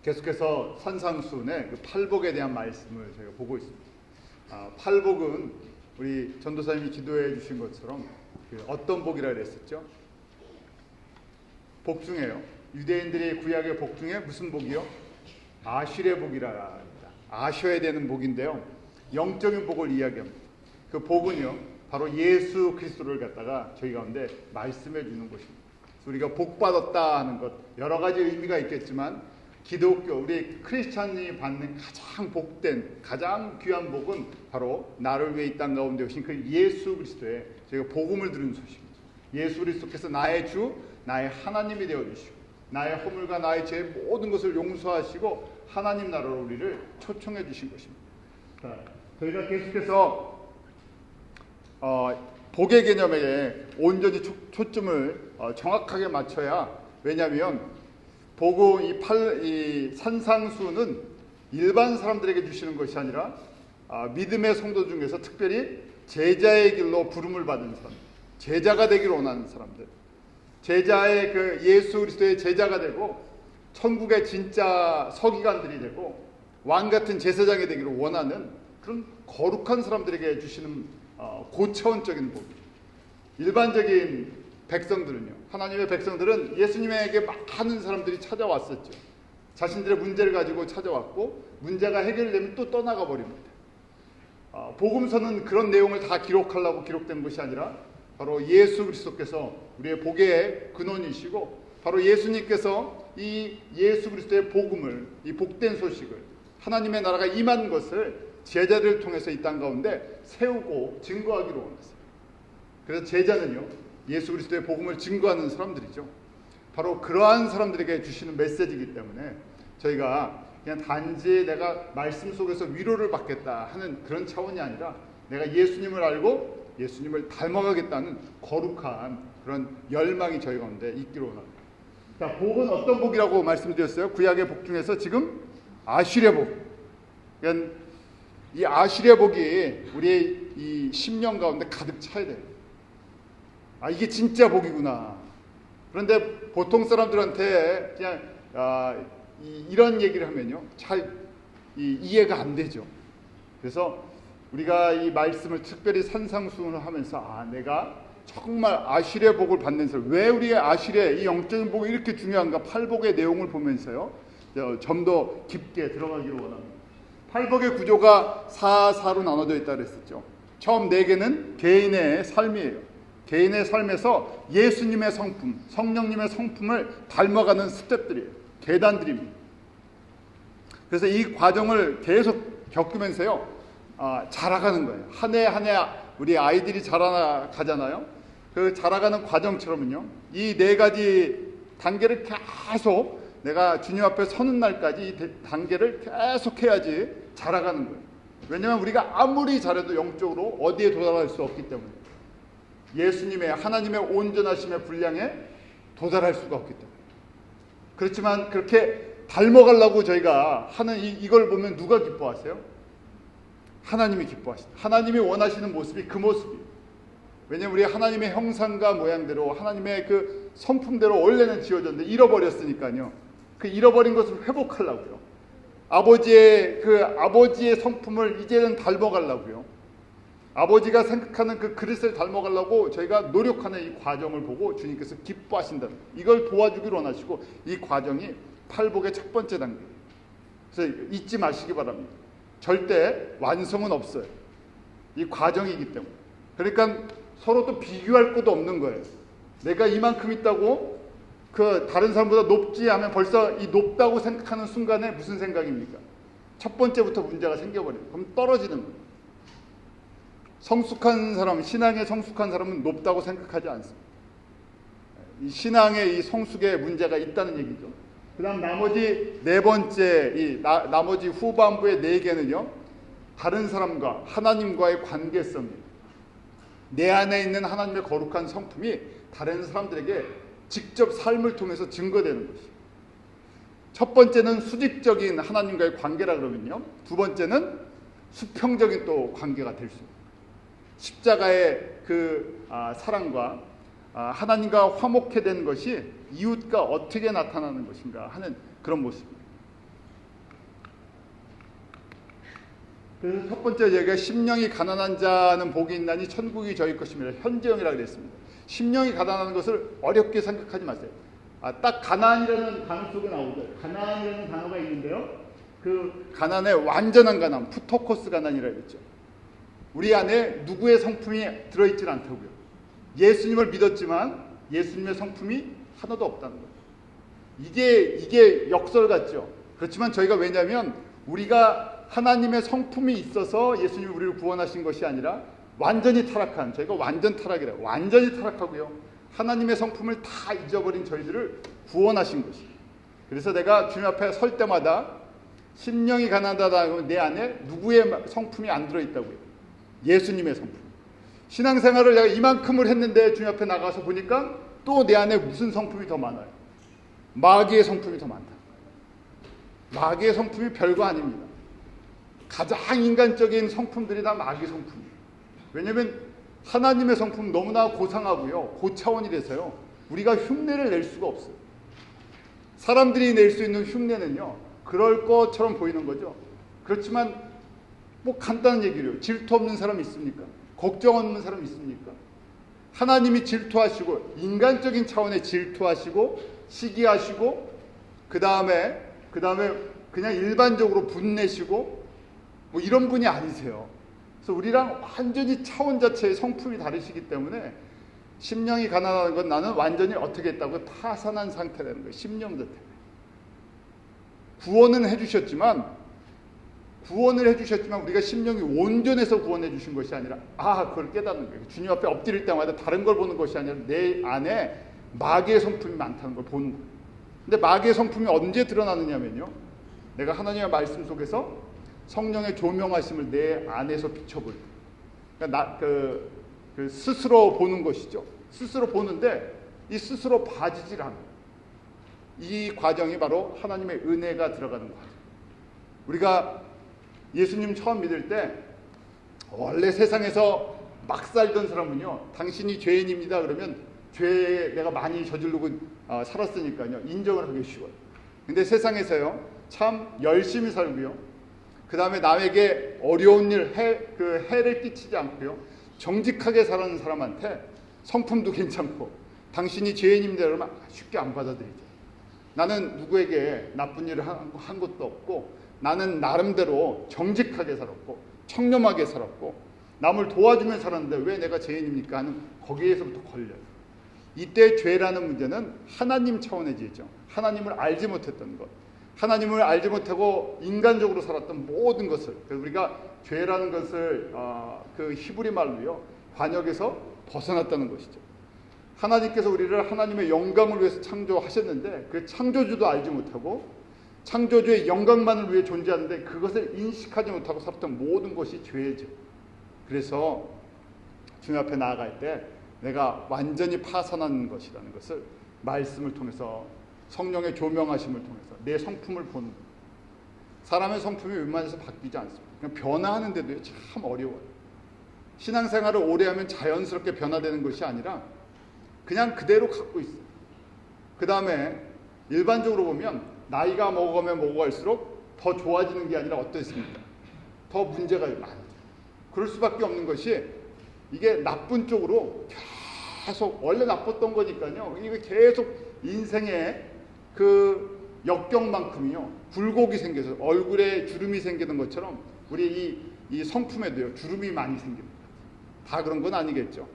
계속해서 산상수훈의 그 팔복에 대한 말씀을 저희가 보고 있습니다. 팔복은 우리 전도사님이 기도해 주신 것처럼 그 어떤 복이라 그랬었죠? 복 중에요. 유대인들이 구약의 복 중에 무슨 복이요? 아슐의 복이라 합니다. 아셔야 되는 복인데요. 영적인 복을 이야기합니다. 그 복은요, 바로 예수 그리스도를 갖다가 저희 가운데 말씀해 주는 것입니다. 우리가 복 받았다 하는 것 여러 가지 의미가 있겠지만 기독교 우리 크리스찬이 받는 가장 복된 가장 귀한 복은 바로 나를 위해 이 땅 가운데 오신 그 예수 그리스도의 저희가 복음을 들은 소식입니다. 예수 그리스도께서 나의 주 나의 하나님이 되어 주시고 나의 허물과 나의 죄 모든 것을 용서하시고 하나님 나라로 우리를 초청해 주신 것입니다. 저희가 계속해서 복의 개념에 온전히 초점을 정확하게 맞춰야, 왜냐하면 복음 이 산상수는 일반 사람들에게 주시는 것이 아니라 믿음의 성도 중에서 특별히 제자의 길로 부름을 받은 사람, 제자가 되기를 원하는 사람들, 제자의 그 예수 그리스도의 제자가 되고 천국의 진짜 서기관들이 되고 왕 같은 제사장이 되기를 원하는 그런 거룩한 사람들에게 주시는 고차원적인 복. 일반적인 백성들은요, 하나님의 백성들은 예수님에게 많은 사람들이 찾아왔었죠. 자신들의 문제를 가지고 찾아왔고 문제가 해결되면 또 떠나가 버립니다. 복음서는 그런 내용을 다 기록하려고 기록된 것이 아니라 바로 예수 그리스도께서 우리의 복의 근원이시고 바로 예수님께서 이 예수 그리스도의 복음을, 이 복된 소식을, 하나님의 나라가 임한 것을 제자들을 통해서 이 땅 가운데 세우고 증거하기로 원했어요. 그래서 제자는요, 예수 그리스도의 복음을 증거하는 사람들이죠. 바로 그러한 사람들에게 주시는 메시지이기 때문에 저희가 그냥 단지 내가 말씀 속에서 위로를 받겠다 하는 그런 차원이 아니라 내가 예수님을 알고 예수님을 닮아가겠다는 거룩한 그런 열망이 저희 가운데 있기로 원합니다. 자, 복은 어떤 복이라고 말씀드렸어요? 구약의 복 중에서 지금 아슐의 복. 그러니까 이 아슐의 복이 우리의 이 심령 가운데 가득 차야 돼요. 이게 진짜 복이구나. 그런데 보통 사람들한테 그냥 이런 얘기를 하면요, 잘 이해가 안 되죠. 그래서 우리가 이 말씀을 특별히 산상수훈을 하면서 내가 정말 아슐의 복을 받는 사람, 왜 우리의 아슐의 이 영적인 복이 이렇게 중요한가, 팔복의 내용을 보면서요 좀 더 깊게 들어가기를 원합니다. 팔복의 구조가 4로 나눠져 있다고 했었죠. 처음 4개는 개인의 삶이에요. 개인의 삶에서 예수님의 성품, 성령님의 성품을 닮아가는 스텝들이에요. 계단들입니다. 그래서 이 과정을 계속 겪으면서요 자라가는 거예요. 한 해 한 해 우리 아이들이 자라가잖아요. 그 자라가는 과정처럼은요, 이 4가지 단계를 계속 내가 주님 앞에 서는 날까지 이 단계를 계속 해야지 자라가는 거예요. 왜냐하면 우리가 아무리 잘해도 영적으로 어디에 도달할 수 없기 때문에, 예수님의 하나님의 온전하심의 분량에 도달할 수가 없기 때문에. 그렇지만 그렇게 닮아가려고 저희가 하는 이걸 보면 누가 기뻐하세요? 하나님이 기뻐하시다. 하나님이 원하시는 모습이 그 모습이에요. 왜냐하면 우리 하나님의 형상과 모양대로 하나님의 그 성품대로 원래는 지어졌는데 잃어버렸으니까요. 그 잃어버린 것을 회복하려고요. 아버지의 성품을 이제는 닮아가려고요. 아버지가 생각하는 그 그릇을 닮아가려고 저희가 노력하는 이 과정을 보고 주님께서 기뻐하신다는, 이걸 도와주기로 원하시고 이 과정이 팔복의 첫 번째 단계예요. 그래서 잊지 마시기 바랍니다. 절대 완성은 없어요. 이 과정이기 때문에. 그러니까 서로 또 비교할 것도 없는 거예요. 내가 이만큼 있다고 그 다른 사람보다 높지 하면 벌써 이 높다고 생각하는 순간에 무슨 생각입니까? 첫 번째부터 문제가 생겨버려요. 그럼 떨어지는 거예요. 성숙한 사람, 신앙에 성숙한 사람은 높다고 생각하지 않습니다. 이 신앙의 이 성숙에 문제가 있다는 얘기죠. 그 다음 나머지 4번째, 나머지 후반부의 4개는요, 다른 사람과 하나님과의 관계성이에요. 내 안에 있는 하나님의 거룩한 성품이 다른 사람들에게 직접 삶을 통해서 증거되는 것이에요. 첫 번째는 수직적인 하나님과의 관계라 그러면요, 두 번째는 수평적인 또 관계가 될 수 있어요. 십자가의 그 사랑과 하나님과 화목해 된 것이 이웃과 어떻게 나타나는 것인가 하는 그런 모습입니다. 그래서 첫 번째 얘기가 심령이 가난한 자는 복이 있나니 천국이 저희 것입니다. 현재형이라고 그랬습니다. 심령이 가난한 것을 어렵게 생각하지 마세요. 딱 가난이라는 단어 속에 나오죠. 가난이라는 단어가 있는데요. 그 가난의 완전한 가난, 푸토코스 가난이라고 했죠. 우리 안에 누구의 성품이 들어있질 않다고요. 예수님을 믿었지만 예수님의 성품이 하나도 없다는 거예요. 이게 역설 같죠. 그렇지만 저희가 왜냐하면 우리가 하나님의 성품이 있어서 예수님이 우리를 구원하신 것이 아니라 완전히 타락한, 저희가 완전 타락이래요. 완전히 타락하고요. 하나님의 성품을 다 잊어버린 저희들을 구원하신 것이에요. 그래서 내가 주님 앞에 설 때마다 심령이 가난하다 내 안에 누구의 성품이 안 들어있다고요. 예수님의 성품. 신앙생활을 내가 이만큼을 했는데 주님 앞에 나가서 보니까 또 내 안에 무슨 성품이 더 많아요. 마귀의 성품이 더 많다. 마귀의 성품이 별거 아닙니다. 가장 인간적인 성품들이 다 마귀 성품이에요. 왜냐하면 하나님의 성품은 너무나 고상하고요. 고차원이라서요. 우리가 흉내를 낼 수가 없어요. 사람들이 낼 수 있는 흉내는요. 그럴 것처럼 보이는 거죠. 그렇지만 뭐 간단한 얘기를 질투 없는 사람 있습니까? 걱정 없는 사람 있습니까? 하나님이 질투하시고 인간적인 차원의 질투하시고 시기하시고 그 다음에 그냥 일반적으로 분내시고 뭐 이런 분이 아니세요. 그래서 우리랑 완전히 차원 자체의 성품이 다르시기 때문에 심령이 가난한 건 나는 완전히 어떻게 했다고 파산한 상태라는 거예요. 심령 자체. 구원을 해주셨지만 우리가 심령이 온전해서 구원해 주신 것이 아니라 그걸 깨닫는 거예요. 주님 앞에 엎드릴 때마다 다른 걸 보는 것이 아니라 내 안에 마귀의 성품이 많다는 걸 보는 거예요. 근데 마귀의 성품이 언제 드러나느냐면요. 내가 하나님의 말씀 속에서 성령의 조명하심을 내 안에서 비춰볼 때. 그러니까 그 스스로 보는 것이죠. 스스로 보는데 이 스스로 봐지질 않아요. 이 과정이 바로 하나님의 은혜가 들어가는 과정. 우리가 예수님 처음 믿을 때 원래 세상에서 막 살던 사람은요. 당신이 죄인입니다. 그러면 죄에 내가 많이 저지르고 살았으니까요. 인정을 하기 쉬워요. 근데 세상에서요. 참 열심히 살고요. 그 다음에 남에게 어려운 해를 끼치지 않고요. 정직하게 살아가는 사람한테 성품도 괜찮고 당신이 죄인입니다. 그러면 쉽게 안 받아들이죠. 나는 누구에게 나쁜 일을 한 것도 없고 나는 나름대로 정직하게 살았고 청렴하게 살았고 남을 도와주며 살았는데 왜 내가 죄인입니까 하는 거기에서부터 걸려요. 이때 죄라는 문제는 하나님 차원의 죄죠. 하나님을 알지 못했던 것. 하나님을 알지 못하고 인간적으로 살았던 모든 것을, 우리가 죄라는 것을 그 히브리 말로요 관역에서 벗어났다는 것이죠. 하나님께서 우리를 하나님의 영광을 위해서 창조하셨는데 그 창조주도 알지 못하고 창조주의 영광만을 위해 존재하는데 그것을 인식하지 못하고 살았던 모든 것이 죄죠. 그래서 주님 앞에 나아갈 때 내가 완전히 파산한 것이라는 것을 말씀을 통해서 성령의 조명하심을 통해서 내 성품을 보는 거예요. 사람의 성품이 웬만해서 바뀌지 않습니다. 그냥 변화하는데도 참 어려워요. 신앙생활을 오래 하면 자연스럽게 변화되는 것이 아니라 그냥 그대로 갖고 있어요. 그 다음에 일반적으로 보면 나이가 먹어가면 먹어갈수록 더 좋아지는 게 아니라 어떻습니까? 더 문제가 많아요. 그럴 수밖에 없는 것이 이게 나쁜 쪽으로 계속 원래 나빴던 거니까요. 이게 계속 인생의 그 역경만큼이요. 굴곡이 생겨서 얼굴에 주름이 생기는 것처럼 우리 이 성품에도요. 주름이 많이 생깁니다. 다 그런 건 아니겠죠.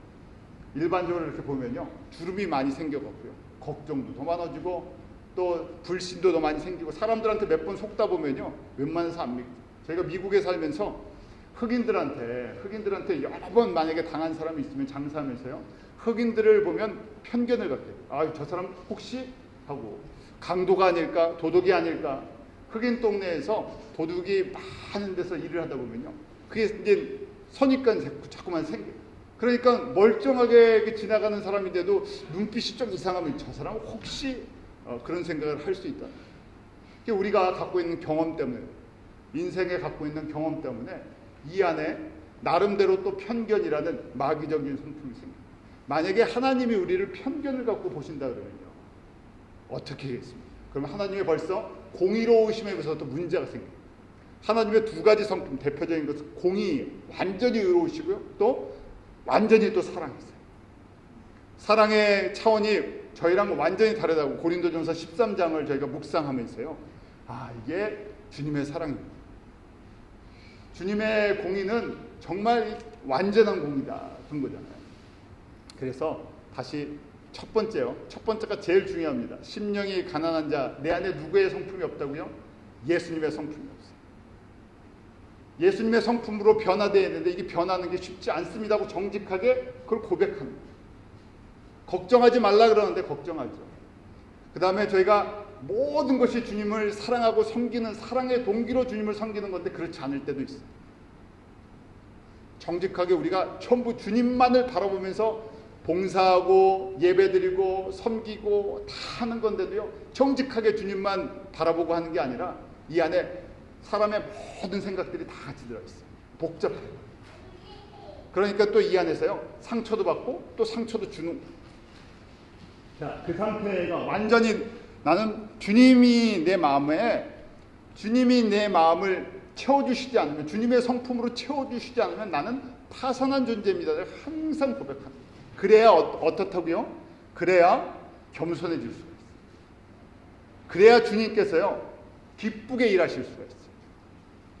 일반적으로 이렇게 보면요. 주름이 많이 생겨갖고요. 걱정도 더 많아지고 또 불신도 더 많이 생기고 사람들한테 몇 번 속다 보면요. 웬만해서 안 믿고. 저희가 미국에 살면서 흑인들한테 여러 번 만약에 당한 사람이 있으면 장사하면서요. 흑인들을 보면 편견을 갖게 돼요. 저 사람 혹시 하고 강도가 아닐까? 도둑이 아닐까? 흑인 동네에서 도둑이 많은 데서 일을 하다 보면요. 그게 이제 선입관이 자꾸만 생겨요. 그러니까 멀쩡하게 지나가는 사람인데도 눈빛이 좀 이상하면 저 사람 혹시 그런 생각을 할 수 있다. 우리가 갖고 있는 경험 때문에 인생에 갖고 있는 경험 때문에 이 안에 나름대로 또 편견이라는 마귀적인 성품이 생깁니다. 만약에 하나님이 우리를 편견을 갖고 보신다 그러면요. 어떻게 하겠습니까? 그럼 하나님이 벌써 공의로우심에 비해서 또 문제가 생깁니다. 하나님의 두 가지 성품, 대표적인 것은 공의, 완전히 의로우시고요. 또 완전히 또 사랑이세요. 사랑의 차원이 저희랑 완전히 다르다고 고린도전서 13장을 저희가 묵상하면서요. 이게 주님의 사랑입니다. 주님의 공의는 정말 완전한 공의다. 그런 거잖아요. 그래서 다시 첫 번째요. 첫 번째가 제일 중요합니다. 심령이 가난한 자, 내 안에 누구의 성품이 없다고요? 예수님의 성품이 없어요. 예수님의 성품으로 변화되어야 되는데 이게 변하는 게 쉽지 않습니다 하고 정직하게 그걸 고백합니다. 걱정하지 말라 그러는데 걱정하죠. 그 다음에 저희가 모든 것이 주님을 사랑하고 섬기는 사랑의 동기로 주님을 섬기는 건데 그렇지 않을 때도 있어요. 정직하게 우리가 전부 주님만을 바라보면서 봉사하고 예배드리고 섬기고 다 하는 건데도요, 정직하게 주님만 바라보고 하는 게 아니라 이 안에 사람의 모든 생각들이 다 같이 들어있어요. 복잡해요. 그러니까 또 이 안에서요, 상처도 받고 또 상처도 주는 거예요. 자, 그 상태가 완전히 나는 주님이 내 마음을 채워주시지 않으면, 주님의 성품으로 채워주시지 않으면 나는 파산한 존재입니다. 항상 고백합니다. 그래야 어떻다고요? 그래야 겸손해질 수가 있어요. 그래야 주님께서요, 기쁘게 일하실 수가 있어요.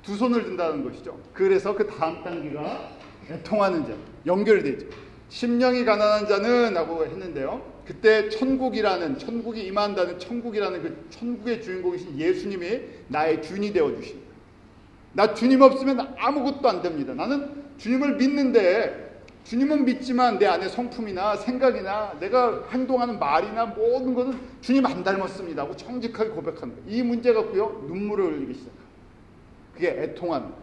두 손을 든다는 것이죠. 그래서 그 다음 단계가 애통하는 자, 연결되죠. 심령이 가난한 자는 하고 했는데요. 그때 천국이 임한다는 천국이라는 그 천국의 주인공이신 예수님이 나의 주인이 되어주십니다. 나 주님 없으면 아무것도 안 됩니다. 나는 주님을 믿는데, 주님은 믿지만 내 안에 성품이나 생각이나 내가 행동하는 말이나 모든 것은 주님 안 닮았습니다 하고 정직하게 고백합니다. 이 문제 갖고요, 눈물을 흘리기 시작합니다. 그게 애통합니다.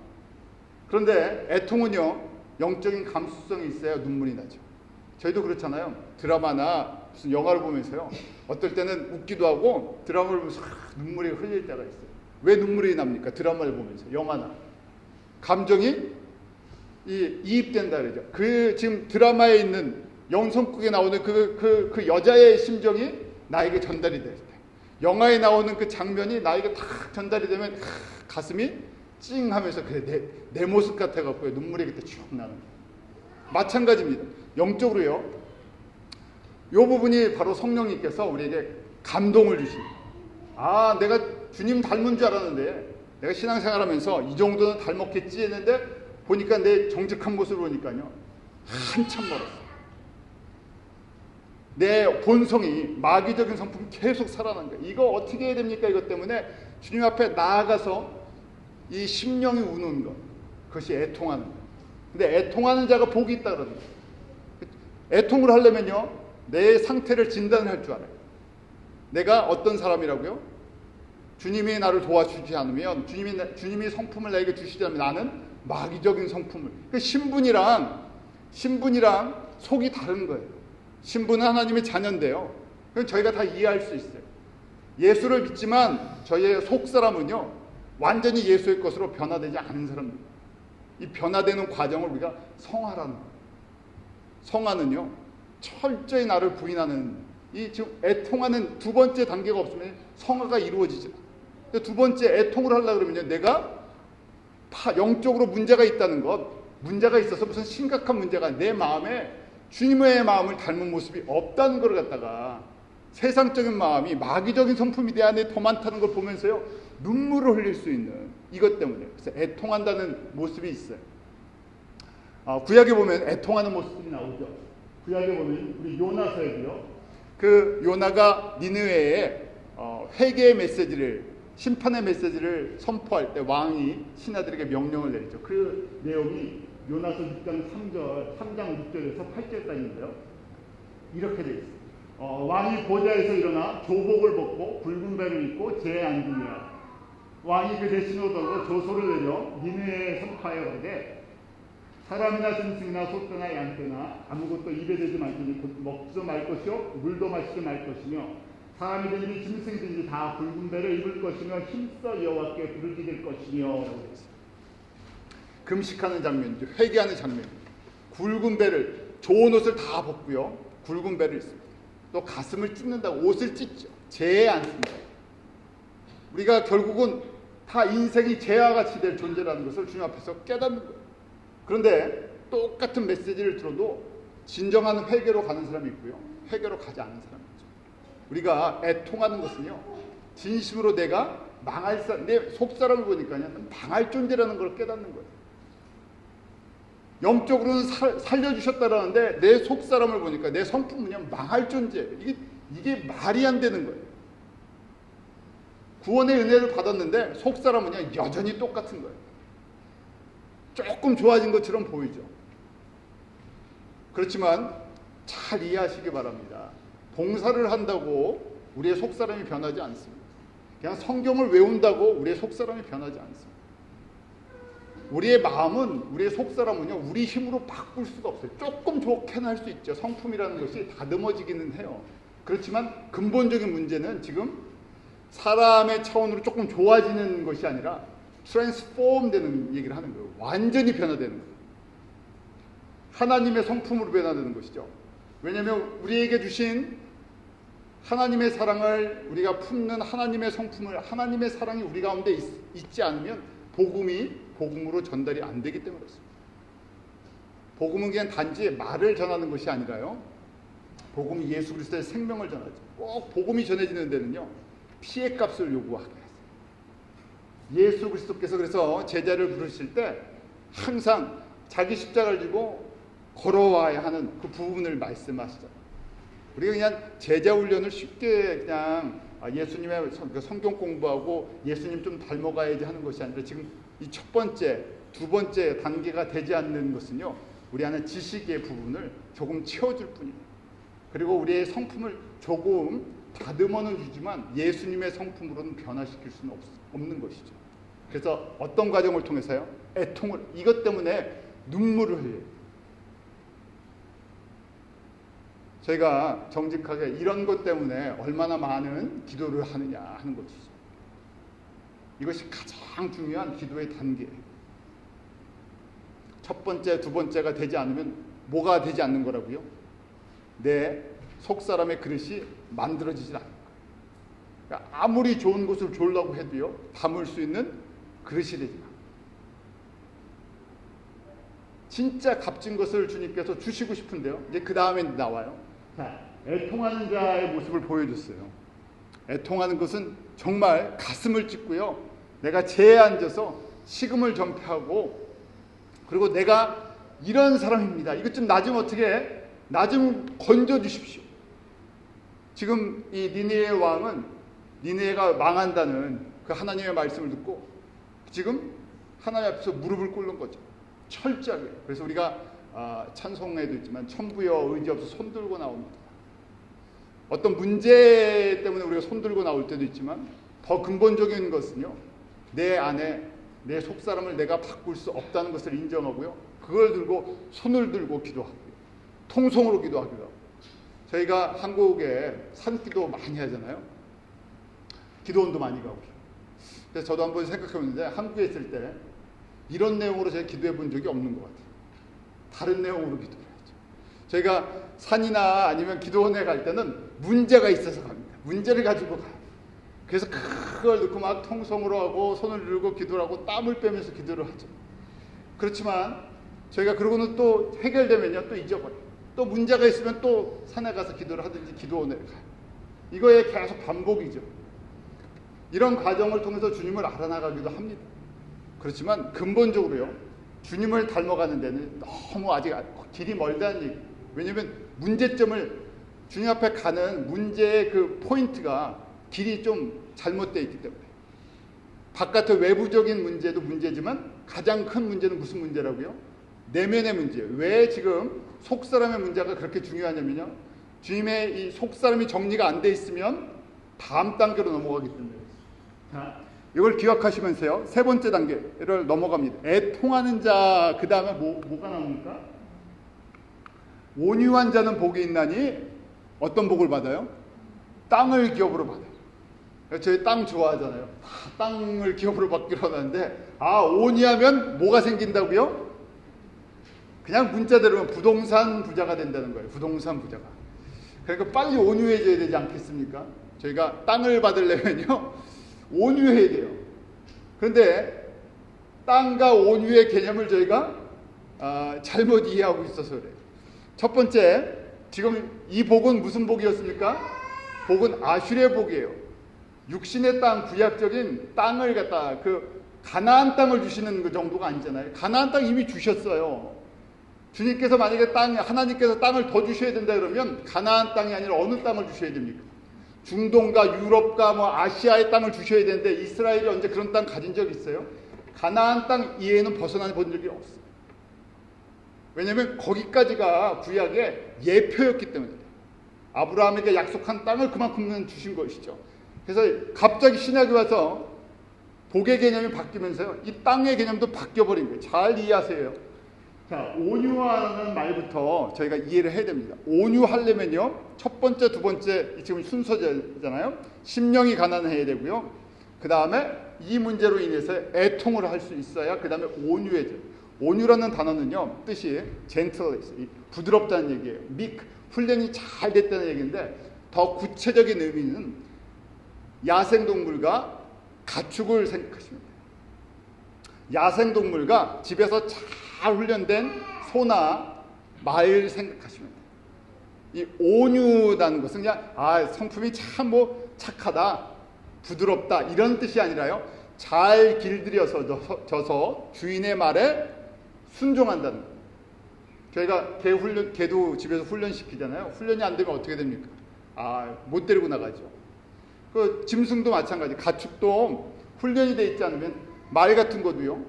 그런데 애통은요, 영적인 감수성이 있어야 눈물이 나죠. 저희도 그렇잖아요. 드라마나 무슨 영화를 보면서요, 어떨 때는 웃기도 하고 드라마를 보면서 눈물이 흘릴 때가 있어요. 왜 눈물이 납니까? 드라마를 보면서, 영화나. 감정이 이입된다 그러죠. 지금 드라마에 있는 영성국에 나오는 그 여자의 심정이 나에게 전달이 될 때, 영화에 나오는 그 장면이 나에게 탁 전달이 되면 가슴이 찡 하면서 그래, 내 모습 같아갖고 눈물이 그때 쭉 나는 거예요. 마찬가지입니다. 영적으로요, 이 부분이 바로 성령님께서 우리에게 감동을 주십니다. 내가 주님 닮은 줄 알았는데, 내가 신앙생활하면서 이 정도는 닮았겠지 했는데 보니까 내 정직한 모습을 보니까요, 한참 멀었어요. 내 본성이, 마귀적인 성품이 계속 살아난 거예요. 이거 어떻게 해야 됩니까? 이것 때문에 주님 앞에 나아가서 이 심령이 우는 것, 그것이 애통하는 것. 근데 애통하는 자가 복이 있다 그러는 거예요. 애통을 하려면요, 내 상태를 진단할 줄 알아요. 내가 어떤 사람이라고요? 주님이 나를 도와주지 않으면, 주님이 성품을 나에게 주시지 않으면 나는 마귀적인 성품을, 신분이랑 속이 다른 거예요. 신분은 하나님의 자녀인데요, 그건 저희가 다 이해할 수 있어요. 예수를 믿지만 저희의 속사람은요, 완전히 예수의 것으로 변화되지 않은 사람입니다. 이 변화되는 과정을 우리가 성화라는 거예요. 성화는요, 철저히 나를 부인하는, 이 지금 애통하는 두 번째 단계가 없으면 성화가 이루어지지 않아요. 두 번째 애통을 하려고 그러면요, 내가 영적으로 문제가 있다는 것, 문제가 있어서 무슨 심각한 문제가, 내 마음에 주님의 마음을 닮은 모습이 없다는 걸 갖다가, 세상적인 마음이, 마귀적인 성품이 내 안에 더 많다는 걸 보면서요, 눈물을 흘릴 수 있는 이것 때문에. 그래서 애통한다는 모습이 있어요. 구약에 보면 애통하는 모습이 나오죠. 구약에 보면 우리 요나서에도요, 그 요나가 니느웨에 회개의 메시지를, 심판의 메시지를 선포할 때 왕이 신하들에게 명령을 내리죠. 그 내용이 요나서 6장 3장 6절에서 8절까지인데요. 이렇게 되어 있어요. 왕이 보좌에서 일어나 조복을 벗고 붉은 배를 입고 제에 앉으니라. 왕이 그 대신으로 돌고 조소를 내려 니느웨에 선포하여 이르되, 사람이나 짐승이나 소떼나 양떼나 아무것도 입에 대지 말지니 곧 먹지도 말 것이요 물도 마시지 말 것이며, 사람이든지 짐승이든지 다 붉은 배를 입을 것이며 힘써 여호와께 부르짖을 될 것이며 라고 되어 있습니다. 금식하는 장면이죠. 회개하는 장면입니다. 굵은 배를, 좋은 옷을 다 벗고요, 굵은 배를 입습니다. 또 가슴을 찢는다고 옷을 찢죠. 재에 앉습니다. 우리가 결국은 다 인생이 죄와같이 될 존재라는 것을 주님 앞에서 깨닫는 거예요. 그런데 똑같은 메시지를 들어도 진정한 회개로 가는 사람이 있고요, 회개로 가지 않는 사람이 있죠. 우리가 애통하는 것은요, 진심으로 내가 내 속사람을 보니까요, 망할 존재라는 걸 깨닫는 거예요. 영적으로는 살려주셨다라는데 내 속사람을 보니까 내 성품은요, 망할 존재. 이게 말이 안 되는 거예요. 구원의 은혜를 받았는데 속사람은요, 여전히 똑같은 거예요. 조금 좋아진 것처럼 보이죠. 그렇지만 잘 이해하시기 바랍니다. 봉사를 한다고 우리의 속사람이 변하지 않습니다. 그냥 성경을 외운다고 우리의 속사람이 변하지 않습니다. 우리의 마음은, 우리의 속사람은요, 우리 힘으로 바꿀 수가 없어요. 조금 좋게는 할 수 있죠. 성품이라는 것이 다듬어지기는 해요. 그렇지만 근본적인 문제는 지금 사람의 차원으로 조금 좋아지는 것이 아니라 트랜스폼 되는 얘기를 하는 거예요. 완전히 변화되는 거예요. 하나님의 성품으로 변화되는 것이죠. 왜냐하면 우리에게 주신 하나님의 사랑을 우리가 품는 하나님의 성품을, 하나님의 사랑이 우리 가운데 있지 않으면 복음으로 전달이 안 되기 때문에 그렇습니다. 복음은 그냥 단지 말을 전하는 것이 아니라요, 복음이 예수 그리스도의 생명을 전하죠. 꼭 복음이 전해지는 데는요, 피의 값을 요구하게 하세요. 예수 그리스도께서 그래서 제자를 부르실 때 항상 자기 십자가를 지고 걸어와야 하는 그 부분을 말씀하시잖아요. 우리가 그냥 제자 훈련을 쉽게 그냥 예수님의 성경 공부하고 예수님 좀 닮아가야지 하는 것이 아니라 지금 이 첫 번째, 두 번째 단계가 되지 않는 것은요, 우리 안에 지식의 부분을 조금 채워줄 뿐입니다. 그리고 우리의 성품을 조금 다듬어는 주지만 예수님의 성품으로는 변화시킬 수는 없는 것이죠. 그래서 어떤 과정을 통해서요? 애통을, 이것 때문에 눈물을 흘려요. 저희가 정직하게 이런 것 때문에 얼마나 많은 기도를 하느냐 하는 것이죠. 이것이 가장 중요한 기도의 단계예요. 첫 번째, 두 번째가 되지 않으면 뭐가 되지 않는 거라고요? 내 속사람의 그릇이 만들어지질 않는 거예요. 그러니까 아무리 좋은 것을 주려고 해도요, 담을 수 있는 그릇이 되지 않아요. 진짜 값진 것을 주님께서 주시고 싶은데요, 이제 그 다음에 나와요. 자, 애통하는 자의 모습을 보여줬어요. 애통하는 것은 정말 가슴을 찢고요, 내가 죄에 앉아서 식음을 전폐하고, 그리고 내가 이런 사람입니다. 이것 좀 나 좀 어떻게, 나 좀 건져주십시오. 지금 이 니느웨 왕은 니느웨가 망한다는 그 하나님의 말씀을 듣고 지금 하나님 앞에서 무릎을 꿇는 거죠. 철저하게. 그래서 우리가 찬송에도 있지만 천부여 의지 없어 손 들고 나옵니다. 어떤 문제 때문에 우리가 손 들고 나올 때도 있지만 더 근본적인 것은요, 내 안에 내 속사람을 내가 바꿀 수 없다는 것을 인정하고요, 그걸 들고 손을 들고 기도하고요, 통성으로 기도하기도 하고. 저희가 한국에 산기도 많이 하잖아요. 기도원도 많이 가고. 그래서 저도 한번 생각해봤는데 한국에 있을 때 이런 내용으로 제가 기도해 본 적이 없는 것 같아요. 다른 내용으로 기도를 하죠. 저희가 산이나 아니면 기도원에 갈 때는 문제가 있어서 갑니다. 문제를 가지고 가요. 그래서 그걸 넣고 막 통성으로 하고 손을 들고 기도를 하고 땀을 빼면서 기도를 하죠. 그렇지만 저희가 그러고는 또 해결되면요, 또 잊어버려요. 또 문제가 있으면 또 산에 가서 기도를 하든지 기도원에 가요. 이거에 계속 반복이죠. 이런 과정을 통해서 주님을 알아나가기도 합니다. 그렇지만 근본적으로요, 주님을 닮아가는 데는 너무 아직 길이 멀다는 얘기. 왜냐하면 문제점을, 주님 앞에 가는 문제의 그 포인트가 길이 좀 잘못되어 있기 때문에. 바깥의 외부적인 문제도 문제지만 가장 큰 문제는 무슨 문제라고요? 내면의 문제예요. 왜 지금 속사람의 문제가 그렇게 중요하냐면요, 주님의 이 속사람이 정리가 안 돼 있으면 다음 단계로 넘어가기 때문에. 자, 이걸 기억하시면서요, 세 번째 단계를 넘어갑니다. 애통하는 자, 그 다음에 뭐가 나옵니까? 온유한 자는 복이 있나니 어떤 복을 받아요? 땅을 기업으로 받아요. 저희 땅 좋아하잖아요. 땅을 기업으로 받기로 하는데, 온유하면 뭐가 생긴다고요? 그냥 문자대로면 부동산 부자가 된다는 거예요. 부동산 부자가. 그러니까 빨리 온유해져야 되지 않겠습니까? 저희가 땅을 받으려면요, 온유해야 돼요. 그런데 땅과 온유의 개념을 저희가 잘못 이해하고 있어서 그래요. 첫 번째, 지금 이 복은 무슨 복이었습니까? 복은 아슈리의 복이에요. 육신의 땅, 구약적인 땅을 갖다 가나안 땅을 주시는 그 정도가 아니잖아요. 가나안 땅 이미 주셨어요. 주님께서 만약에 하나님께서 땅을 더 주셔야 된다 그러면 가나안 땅이 아니라 어느 땅을 주셔야 됩니까? 중동과 유럽과 아시아의 땅을 주셔야 되는데 이스라엘이 언제 그런 땅 가진 적 있어요? 가나안 땅 이외에는 벗어나 본 적이 없어요. 왜냐하면 거기까지가 구약의 예표였기 때문에 아브라함에게 약속한 땅을 그만큼 주신 것이죠. 그래서 갑자기 신약이 와서 복의 개념이 바뀌면서요, 이 땅의 개념도 바뀌어버린 거예요. 잘 이해하세요. 자, 온유하는 말부터 저희가 이해를 해야 됩니다. 온유하려면요, 첫 번째, 두 번째 지금 순서잖아요. 심령이 가난해야 되고요. 그 다음에 이 문제로 인해서 애통을 할 수 있어야 그 다음에 온유해져요. 온유라는 단어는요, 뜻이 gentleness, 부드럽다는 얘기예요. meek, 훈련이 잘 됐다는 얘기인데 더 구체적인 의미는 야생동물과 가축을 생각하시면 돼요. 야생동물과 집에서 잘 훈련된 소나 말 생각하시면 돼요. 이 온유라는 것은 그냥 성품이 참 착하다, 부드럽다 이런 뜻이 아니라요, 잘 길들여져서 주인의 말에 순종한다는 거예요. 저희가 개도 집에서 훈련시키잖아요. 훈련이 안 되면 어떻게 됩니까? 못 데리고 나가죠. 그 짐승도 마찬가지. 가축도 훈련이 돼 있지 않으면, 말 같은 것도요,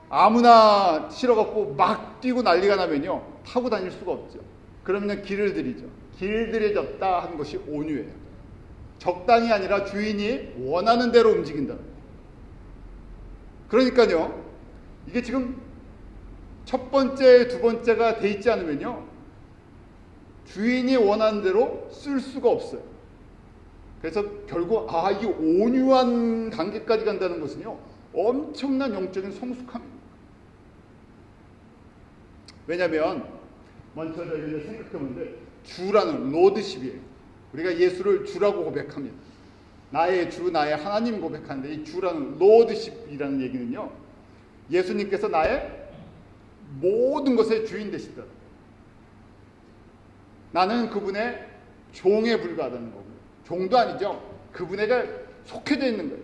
아무나 실어갖고 막 뛰고 난리가 나면요, 타고 다닐 수가 없죠. 그러면 길을 들이죠. 길들여졌다 하는 것이 온유예요. 적당히 아니라 주인이 원하는 대로 움직인다. 그러니까요, 이게 지금 첫 번째, 두 번째가 돼 있지 않으면요, 주인이 원하는 대로 쓸 수가 없어요. 그래서 결국 이게 온유한 단계까지 간다는 것은요, 엄청난 영적인 성숙함입니다. 왜냐하면 먼저 저희가 생각해보는데, 주라는 로드십이에요. 우리가 예수를 주라고 고백합니다. 나의 주, 나의 하나님 고백하는데, 이 주라는 로드십이라는 얘기는요, 예수님께서 나의 모든 것의 주인 되시다. 나는 그분의 종에 불과하다는 거고요. 종도 아니죠. 그분에게 속해져 있는 거예요.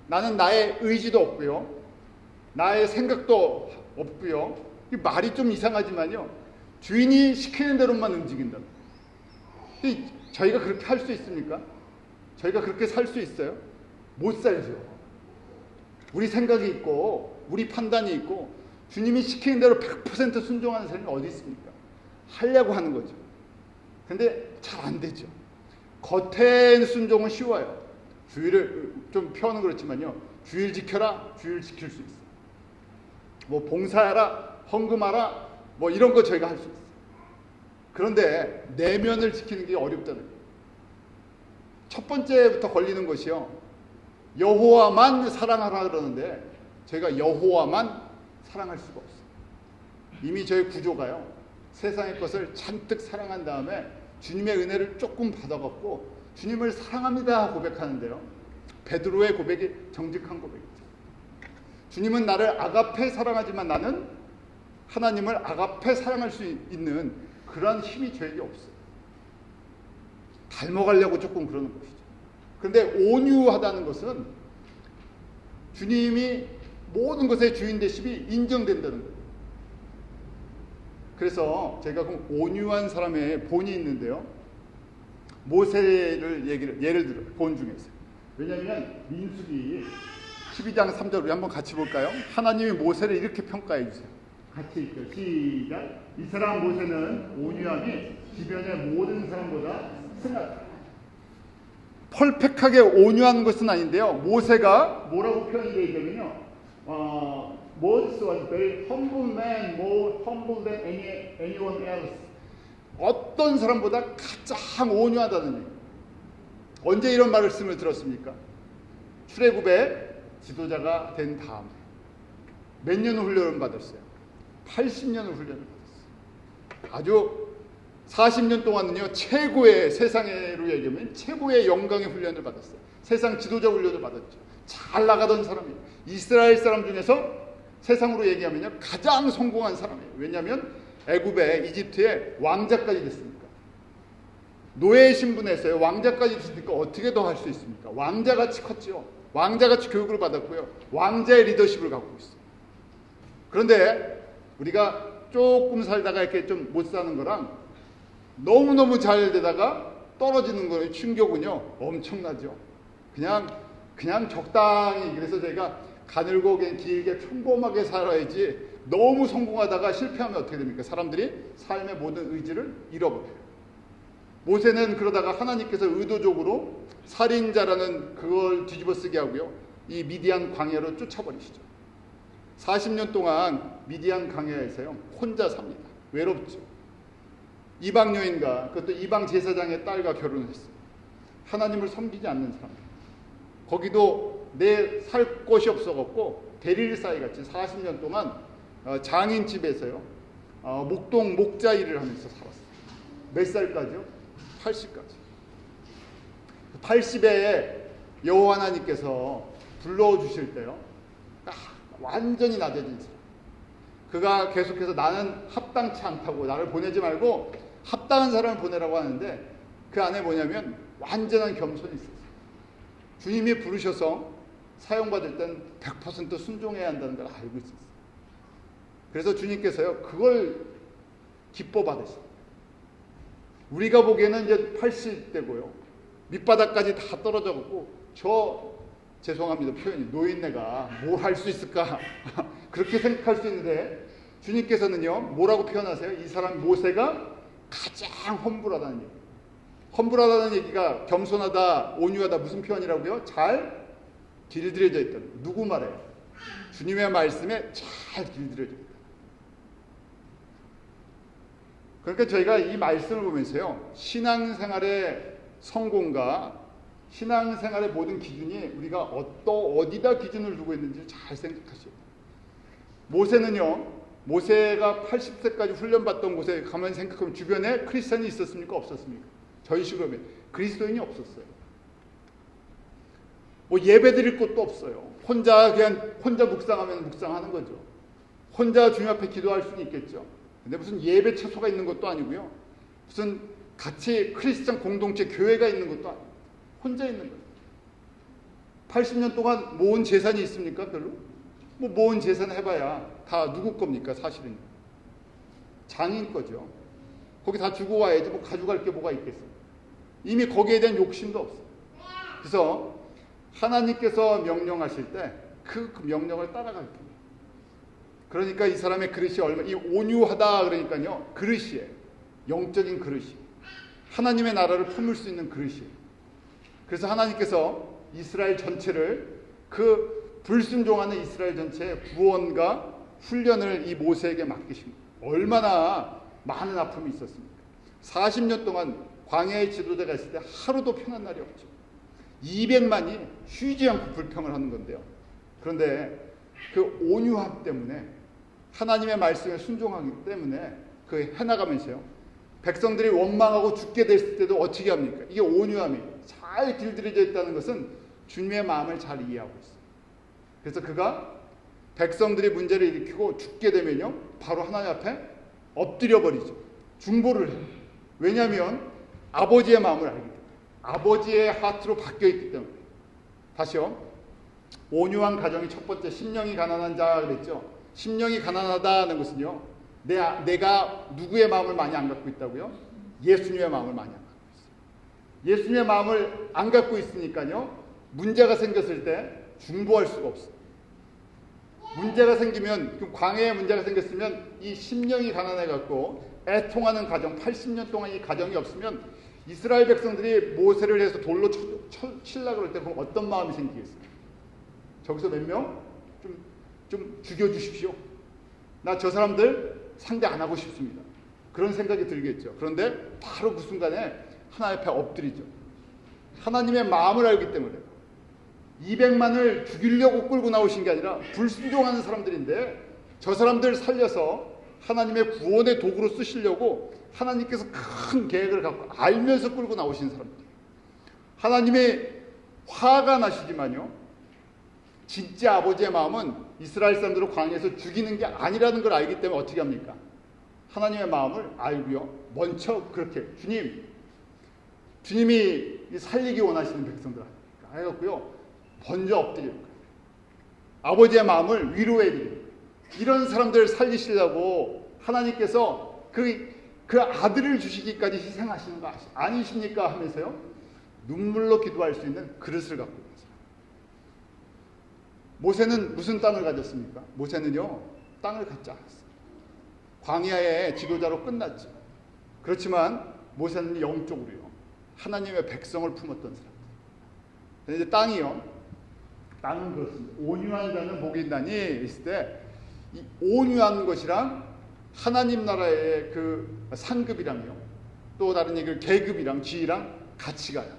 나는 나의 의지도 없고요, 나의 생각도 없고요. 이 말이 좀 이상하지만요, 주인이 시키는 대로만 움직인다. 저희가 그렇게 할 수 있습니까? 저희가 그렇게 살 수 있어요? 못 살죠. 우리 생각이 있고 우리 판단이 있고 주님이 시키는 대로 100% 순종하는 사람이 어디 있습니까? 하려고 하는 거죠. 근데 잘 안 되죠. 겉에 순종은 쉬워요. 주의를 좀 표현은 그렇지만요, 주의를 지켜라, 주의를 지킬 수 있어요. 봉사하라, 헌금하라, 이런 거 저희가 할 수 있어요. 그런데 내면을 지키는 게 어렵다는 거예요. 첫 번째부터 걸리는 것이요, 여호와만 사랑하라 그러는데 저희가 여호와만 사랑할 수가 없어요. 이미 저희 구조가요, 세상의 것을 잔뜩 사랑한 다음에 주님의 은혜를 조금 받아갖고 주님을 사랑합니다 고백하는데요, 베드로의 고백이 정직한 고백이죠. 주님은 나를 아가페 사랑하지만 나는 하나님을 아가페 사랑할 수 있는 그러한 힘이 저에게 없어요. 닮아가려고 조금 그러는 것이죠. 그런데 온유하다는 것은 주님이 모든 것의 주인 되심이 인정된다는 거예요. 그래서 제가 그럼 온유한 사람의 본이 있는데요, 모세를 예를 들어 본 중에서, 왜냐하면 민수기 12장 3절 우리 한번 같이 볼까요? 하나님이 모세를 이렇게 평가해 주세요. 같이 읽죠. 시작. 이 사람 모세는 온유함이 주변의 모든 사람보다 승하다. 펄펙하게 온유한 것은 아닌데요, 모세가 뭐라고 표현이 되어 있냐면요, Moses was very humble man, more humble than anyone else. 어떤 사람보다 가장 온유하다는 얘기. 언제 이런 말씀을 들었습니까? 출애굽의 지도자가 된 다음에 몇 년을 훈련을 받았어요? 80년을 훈련을 받았어요. 아주 40년 동안은요, 최고의, 세상으로 얘기하면 최고의 영광의 훈련을 받았어요. 세상 지도자 훈련을 받았죠. 잘 나가던 사람이에요. 이스라엘 사람 중에서 세상으로 얘기하면요 가장 성공한 사람이에요. 왜냐하면 애굽에 이집트에 왕자까지 됐으니까. 노예 신분에서요 왕자까지 됐으니까 어떻게 더 할 수 있습니까? 왕자같이 컸죠. 왕자같이 교육을 받았고요. 왕자의 리더십을 갖고 있어요. 그런데 우리가 조금 살다가 이렇게 좀 못 사는 거랑 너무너무 잘 되다가 떨어지는 거의 충격은요 엄청나죠. 그냥 적당히. 그래서 제가 가늘고 길게 평범하게 살아야지, 너무 성공하다가 실패하면 어떻게 됩니까? 사람들이 삶의 모든 의지를 잃어버려요. 모세는 그러다가 하나님께서 의도적으로 살인자라는 그걸 뒤집어쓰게 하고요 이 미디안 광야로 쫓아버리시죠. 40년 동안 미디안 광야에서요 혼자 삽니다. 외롭죠. 이방 여인과, 그것도 이방 제사장의 딸과 결혼했어요. 하나님을 섬기지 않는 사람. 거기도 내 살 곳이 없어갖고 대릴사이 같이 40년 동안 장인 집에서요 목동 목자 일을 하면서 살았어요. 몇 살까지요? 80까지. 80에 여호와 하나님께서 불러주실 때요 완전히 낮아진 사람. 그가 계속해서 나는 합당치 않다고, 나를 보내지 말고 합당한 사람을 보내라고 하는데 그 안에 뭐냐면 완전한 겸손이 있었어요. 주님이 부르셔서 사용받을 땐 100% 순종해야 한다는 걸 알고 있었어요. 그래서 주님께서요 그걸 기뻐 받으셨어요. 우리가 보기에는 이제 80대고요 밑바닥까지 다 떨어져갖고 죄송합니다 표현이, 노인네가 뭘 할 수 있을까 그렇게 생각할 수 있는데 주님께서는요 뭐라고 표현하세요? 이 사람 모세가 가장 험불하다는 얘기. 험불하다는 얘기가 겸손하다, 온유하다 무슨 표현이라고요? 잘 길들여져 있다. 누구 말해요? 주님의 말씀에 잘 길들여져 있다. 그러니까 저희가 이 말씀을 보면서요 신앙생활의 성공과 신앙생활의 모든 기준이 우리가 어디다 기준을 두고 있는지 잘 생각하셔야 돼요. 모세는요 모세가 80세까지 훈련받던 곳에 가만히 생각하면 주변에 크리스찬이 있었습니까? 없었습니까? 저희 식으로 하면 그리스도인이 없었어요. 뭐 예배 드릴 곳도 없어요. 혼자 묵상하면 묵상하는 거죠. 혼자 주님 앞에 기도할 수는 있겠죠. 근데 무슨 예배 처소가 있는 것도 아니고요. 무슨 같이 크리스찬 공동체 교회가 있는 것도 아니고 혼자 있는 거예요. 80년 동안 모은 재산이 있습니까? 별로? 뭐 모은 재산 해봐야 다 누구 겁니까? 사실은 장인 거죠. 거기 다 주고 와야지 뭐 가져갈 게 뭐가 있겠어요. 이미 거기에 대한 욕심도 없어요. 그래서 하나님께서 명령하실 때 그 명령을 따라갈 뿐이에요. 그러니까 이 사람의 그릇이 이 온유하다 그러니까요 그릇이에요. 영적인 그릇이 하나님의 나라를 품을 수 있는 그릇이에요. 그래서 하나님께서 이스라엘 전체를 그 불순종하는 이스라엘 전체의 구원과 훈련을 이 모세에게 맡기십니다. 얼마나 많은 아픔이 있었습니까? 40년 동안 광야의 지도자가 있을 때 하루도 편한 날이 없죠. 200만이 쉬지 않고 불평을 하는 건데요. 그런데 그 온유함 때문에 하나님의 말씀에 순종하기 때문에 그 해나가면서요. 백성들이 원망하고 죽게 됐을 때도 어떻게 합니까? 이게 온유함이에요. 잘 길들여져 있다는 것은 주님의 마음을 잘 이해하고 있어요. 그래서 그가 백성들이 문제를 일으키고 죽게 되면요. 바로 하나님 앞에 엎드려 버리죠. 중보를 해요. 왜냐하면 아버지의 마음을 알기 때문에. 아버지의 하트로 바뀌어 있기 때문에. 다시요. 온유한 가정이 첫 번째 심령이 가난한 자 그랬죠. 심령이 가난하다는 것은요. 내가 누구의 마음을 많이 안 갖고 있다고요? 예수님의 마음을 많이 안 갖고 있어요. 예수님의 마음을 안 갖고 있으니까요. 문제가 생겼을 때 중보할 수가 없어요. 문제가 생기면, 광해에 문제가 생겼으면 이 심령이 가난해갖고 애통하는 가정, 80년 동안 이 가정이 없으면 이스라엘 백성들이 모세를 해서 돌로 치려고 그럴 때 그럼 어떤 마음이 생기겠어요? 저기서 몇 명? 좀 죽여주십시오. 나 저 사람들 상대 안 하고 싶습니다. 그런 생각이 들겠죠. 그런데 바로 그 순간에 하나님 앞에 엎드리죠. 하나님의 마음을 알기 때문에 200만을 죽이려고 끌고 나오신 게 아니라 불순종하는 사람들인데 저 사람들 살려서 하나님의 구원의 도구로 쓰시려고 하나님께서 큰 계획을 갖고 알면서 끌고 나오신 사람들. 하나님의 화가 나시지만요. 진짜 아버지의 마음은 이스라엘 사람들을 광야에서 죽이는 게 아니라는 걸 알기 때문에 어떻게 합니까? 하나님의 마음을 알고요. 먼저 그렇게 주님이 살리기 원하시는 백성들 해갖고요. 먼저 엎드리는 거예요. 아버지의 마음을 위로해 드리는 거예요. 이런 사람들을 살리시려고 하나님께서 그 아들을 주시기까지 희생하시는 거 아니십니까? 하면서요. 눈물로 기도할 수 있는 그릇을 갖고 있는 사람. 모세는 무슨 땅을 가졌습니까? 모세는요. 땅을 갖지 않았어요. 광야의 지도자로 끝났죠. 그렇지만 모세는 영적으로요. 하나님의 백성을 품었던 사람. 그런데 땅은 그렇습니다. 온유한 자는 복이 있나니 있을 때 이 온유한 것이랑 하나님 나라의 그 상급이랑요. 또 다른 얘기를 계급이랑 지위랑 같이 가요.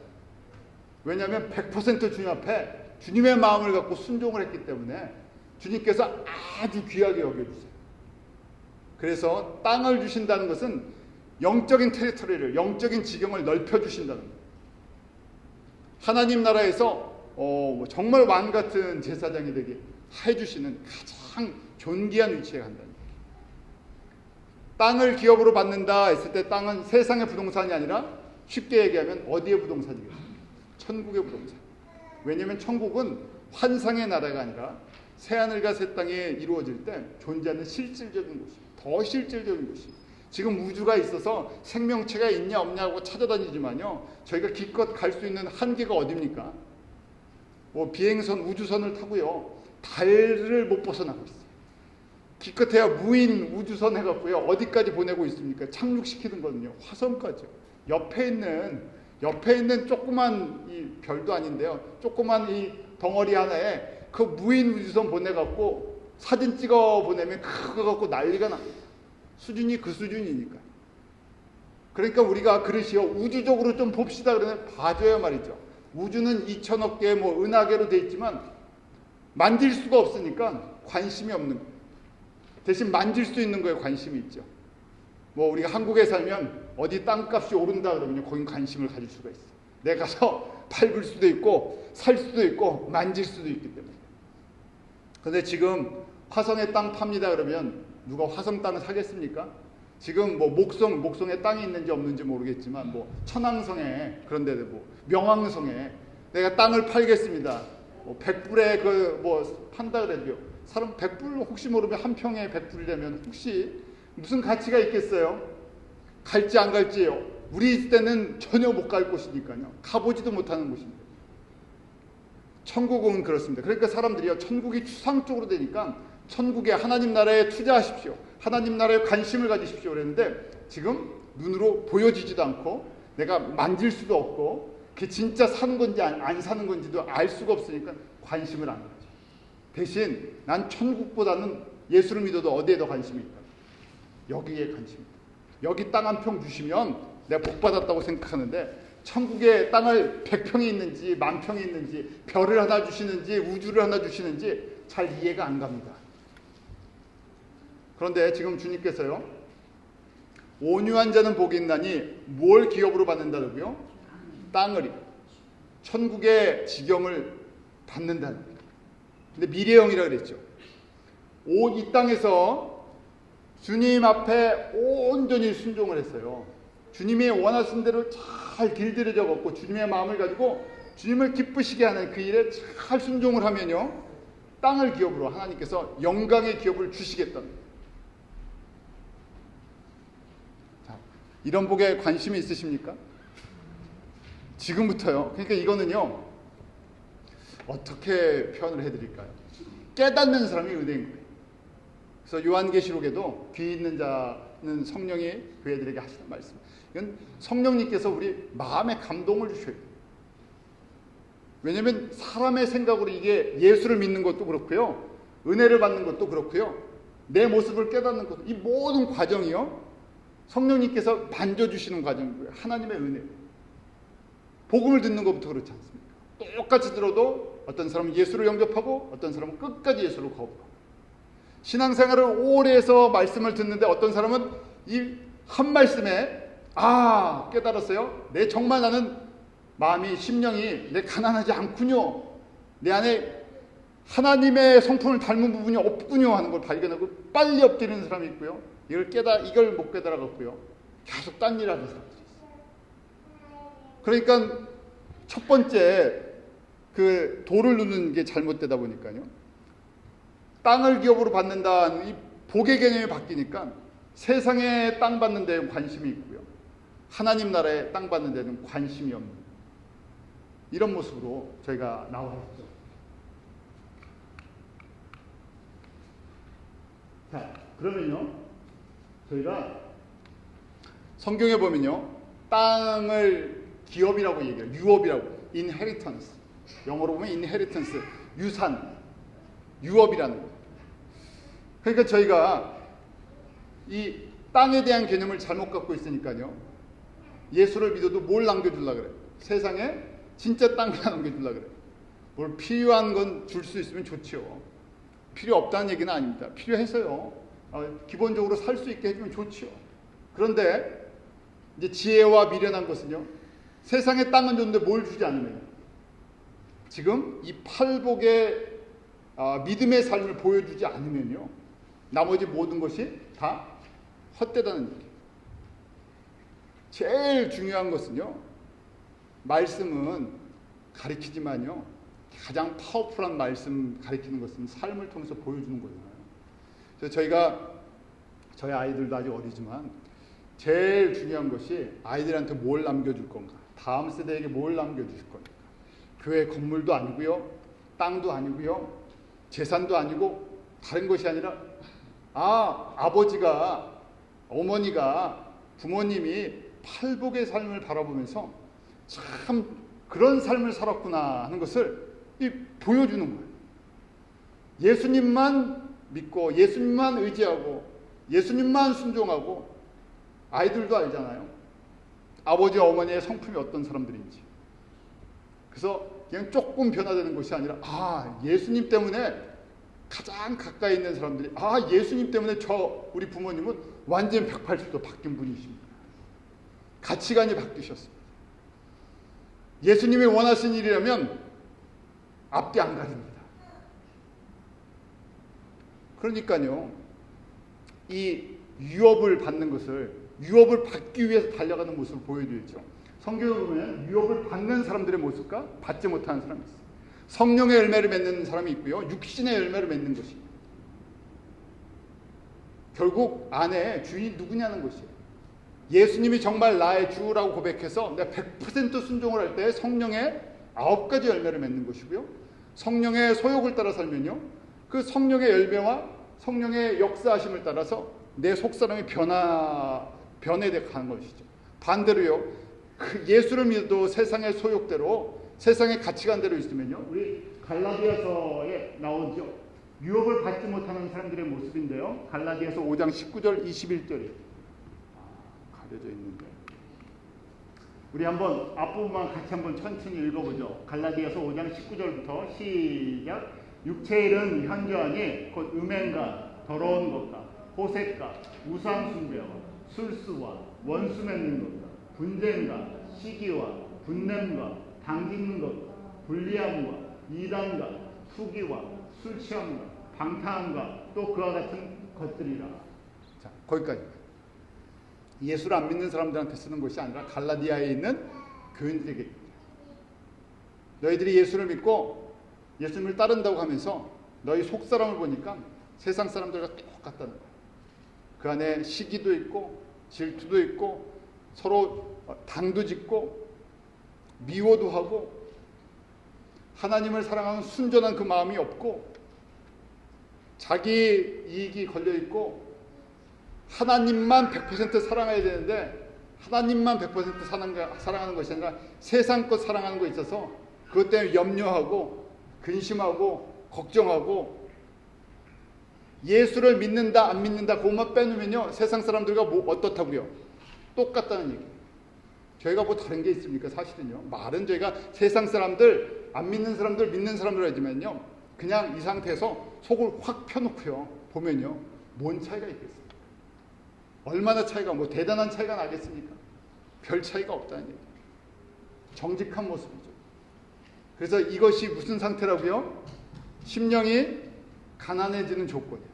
왜냐하면 100% 주님 앞에 주님의 마음을 갖고 순종을 했기 때문에 주님께서 아주 귀하게 여겨주세요. 그래서 땅을 주신다는 것은 영적인 테리토리를, 영적인 지경을 넓혀주신다는 거예요. 하나님 나라에서 정말 왕 같은 제사장이 되게 해주시는 가장 존귀한 위치에 간다는 거예요. 땅을 기업으로 받는다 했을 때 땅은 세상의 부동산이 아니라 쉽게 얘기하면 어디의 부동산이겠습니까? 천국의 부동산. 왜냐하면 천국은 환상의 나라가 아니라 새하늘과 새 땅에 이루어질 때 존재하는 실질적인 곳이에요. 더 실질적인 곳이에요. 지금 우주가 있어서 생명체가 있냐 없냐고 찾아다니지만요. 저희가 기껏 갈 수 있는 한계가 어디입니까? 비행선, 우주선을 타고요. 달을 못 벗어나고 있어요. 기껏해야 무인 우주선 해갖고요. 어디까지 보내고 있습니까? 착륙시키는 거는요. 화성까지요. 옆에 있는 조그만 이 별도 아닌데요. 조그만 이 덩어리 하나에 그 무인 우주선 보내갖고 사진 찍어 보내면 그거 갖고 난리가 납니다. 수준이 그 수준이니까. 그러니까 우리가 그릇이요. 우주적으로 좀 봅시다 그러면 봐줘야 말이죠. 우주는 2천억 개 은하계로 돼 있지만 만질 수가 없으니까 관심이 없는 거예요. 대신 만질 수 있는 거에 관심이 있죠. 우리가 한국에 살면 어디 땅값이 오른다 그러면 거긴 관심을 가질 수가 있어요. 내가 가서 밟을 수도 있고 살 수도 있고 만질 수도 있기 때문에. 그런데 지금 화성에 땅 팝니다 그러면 누가 화성 땅을 사겠습니까? 지금 목성에 땅이 있는지 없는지 모르겠지만 천왕성에 그런데 명왕성에 내가 땅을 팔겠습니다. 100불에 판다 그래도요. 사람 100불 혹시 모르면 한 평에 100불이라면 혹시 무슨 가치가 있겠어요? 갈지 안 갈지요. 우리 때는 전혀 못 갈 곳이니까요. 가보지도 못하는 곳입니다. 천국은 그렇습니다. 그러니까 사람들이요. 천국이 추상적으로 되니까 천국에 하나님 나라에 투자하십시오. 하나님 나라에 관심을 가지십시오. 그랬는데 지금 눈으로 보여지지도 않고 내가 만질 수도 없고 그게 진짜 사는 건지 안 사는 건지도 알 수가 없으니까 관심을 안 가죠. 대신 난 천국보다는 예수를 믿어도 어디에 더 관심이 있다. 여기에 관심이 있다. 여기 땅 한 평 주시면 내가 복 받았다고 생각하는데 천국에 땅을 100평이 있는지 10,000평이 있는지 별을 하나 주시는지 우주를 하나 주시는지 잘 이해가 안 갑니다. 그런데 지금 주님께서요. 온유한 자는 복이 있나니 뭘 기업으로 받는다고요? 땅을, 천국의 지경을 받는다는 거예요. 근데 미래형이라 그랬죠. 이 땅에서 주님 앞에 온전히 순종을 했어요. 주님이 원하신 대로 잘 길들여져 갖고 주님의 마음을 가지고 주님을 기쁘시게 하는 그 일에 잘 순종을 하면요. 땅을 기업으로 하나님께서 영광의 기업을 주시겠다는 거예요. 자, 이런 복에 관심이 있으십니까? 지금부터요. 그러니까 이거는요. 어떻게 표현을 해드릴까요? 깨닫는 사람이 은혜인 거예요. 그래서 요한계시록에도 귀 있는 자는 성령이 그 애들에게 하시는 말씀. 이건 성령님께서 우리 마음에 감동을 주셔야 돼요. 왜냐하면 사람의 생각으로 이게 예수를 믿는 것도 그렇고요. 은혜를 받는 것도 그렇고요. 내 모습을 깨닫는 것도 이 모든 과정이요. 성령님께서 만져주시는 과정이고요. 하나님의 은혜. 복음을 듣는 것부터 그렇지 않습니까? 똑같이 들어도 어떤 사람은 예수를 영접하고 어떤 사람은 끝까지 예수를 거부하고 신앙생활을 오래 해서 말씀을 듣는데 어떤 사람은 이 한 말씀에 깨달았어요. 정말 나는 마음이 심령이 내 가난하지 않군요. 내 안에 하나님의 성품을 닮은 부분이 없군요 하는 걸 발견하고 빨리 엎드리는 사람이 있고요. 이걸 못 깨달아갖고요. 계속 딴 일 하는 사람들이 있어요. 그러니까 첫 번째 그 돌을 누는 게 잘못되다 보니까요. 땅을 기업으로 받는다는 이 복의 개념이 바뀌니까 세상에 땅 받는 데는 관심이 있고요. 하나님 나라에 땅 받는 데는 관심이 없는 이런 모습으로 저희가 나와 있죠. 자, 그러면요. 저희가 성경에 보면요. 땅을 기업이라고 얘기해요. 유업이라고. inheritance. 영어로 보면 inheritance. 유산. 유업이라는 거예요. 그러니까 저희가 이 땅에 대한 개념을 잘못 갖고 있으니까요. 예수를 믿어도 뭘 남겨주려고 그래요? 세상에 진짜 땅을 남겨주려고 그래요. 뭘 필요한 건 줄 수 있으면 좋지요. 필요 없다는 얘기는 아닙니다. 필요해서요. 기본적으로 살 수 있게 해주면 좋지요. 그런데 이제 지혜와 미련한 것은요. 세상에 땅은 줬는데 뭘 주지 않으면 지금 이 팔복의 믿음의 삶을 보여주지 않으면요. 나머지 모든 것이 다 헛되다는 얘기예요. 제일 중요한 것은요. 말씀은 가르치지만요. 가장 파워풀한 말씀 가르치는 것은 삶을 통해서 보여주는 거잖아요. 그래서 저희가 저희 아이들도 아직 어리지만 제일 중요한 것이 아이들한테 뭘 남겨줄 건가. 다음 세대에게 뭘 남겨주실 겁니까. 교회 건물도 아니고요. 땅도 아니고요. 재산도 아니고 다른 것이 아니라 아버지가 어머니가 부모님이 팔복의 삶을 바라보면서 참 그런 삶을 살았구나 하는 것을 보여주는 거예요. 예수님만 믿고 예수님만 의지하고 예수님만 순종하고 아이들도 알잖아요. 아버지 어머니의 성품이 어떤 사람들인지. 그래서 그냥 조금 변화되는 것이 아니라 예수님 때문에 가장 가까이 있는 사람들이 예수님 때문에 우리 부모님은 완전 180도 바뀐 분이십니다. 가치관이 바뀌셨습니다. 예수님이 원하신 일이라면 앞뒤 안 가립니다. 그러니까요. 이 유업을 받는 것을 유업을 받기 위해서 달려가는 모습을 보여줘야죠. 성경에 보면 유업을 받는 사람들의 모습과 받지 못하는 사람이 있어요. 성령의 열매를 맺는 사람이 있고요. 육신의 열매를 맺는 것이. 결국 안에 주인이 누구냐는 것이에요. 예수님이 정말 나의 주라고 고백해서 내가 100% 순종을 할 때 성령의 9가지 열매를 맺는 것이고요. 성령의 소욕을 따라 살면요. 그 성령의 열매와 성령의 역사하심을 따라서 내 속사람이 변해돼 가는 것이죠. 반대로요. 그 예수를 믿어도 세상의 소욕대로 세상의 가치관대로 있으면요. 우리 갈라디아서에 나오죠. 유업을 받지 못하는 사람들의 모습인데요. 갈라디아서 5장 19절 21절이 가려져 있는데 우리 한번 앞부분만 같이 한번 천천히 읽어보죠. 갈라디아서 5장 19절부터 시작. 육체의 일은 현저하니 곧 음행과 더러운 것과 호색과 우상 숭배와 술수와 원수 맺는 것과 분쟁과 시기와 분냄과 당짓는 것과 불리함과 이단과 투기와 술 취함과 방탕함과 또 그와 같은 것들이라. 자, 거기까지. 예수를 안 믿는 사람들한테 쓰는 것이 아니라 갈라디아에 있는 교인들에게. 너희들이 예수를 믿고 예수님을 따른다고 하면서 너희 속사람을 보니까 세상 사람들과 똑같다는 거예요. 그 안에 시기도 있고 질투도 있고 서로 당도 짓고 미워도 하고 하나님을 사랑하는 순전한 그 마음이 없고 자기 이익이 걸려있고 하나님만 100% 사랑해야 되는데 하나님만 100% 사랑하는 것이 아니라 세상 것 사랑하는 것에 있어서 그것 때문에 염려하고 근심하고 걱정하고 예수를 믿는다 안 믿는다 그것만 빼놓으면요 세상 사람들과 어떻다고요? 똑같다는 얘기. 저희가 뭐 다른 게 있습니까? 사실은요 말은 저희가 세상 사람들 안 믿는 사람들 믿는 사람들 하지만요 그냥 이 상태에서 속을 확 펴놓고요 보면요 뭔 차이가 있겠습니까? 얼마나 차이가 뭐 대단한 차이가 나겠습니까? 별 차이가 없다는 얘기. 정직한 모습이죠. 그래서 이것이 무슨 상태라고요? 심령이 가난해지는 조건이에요.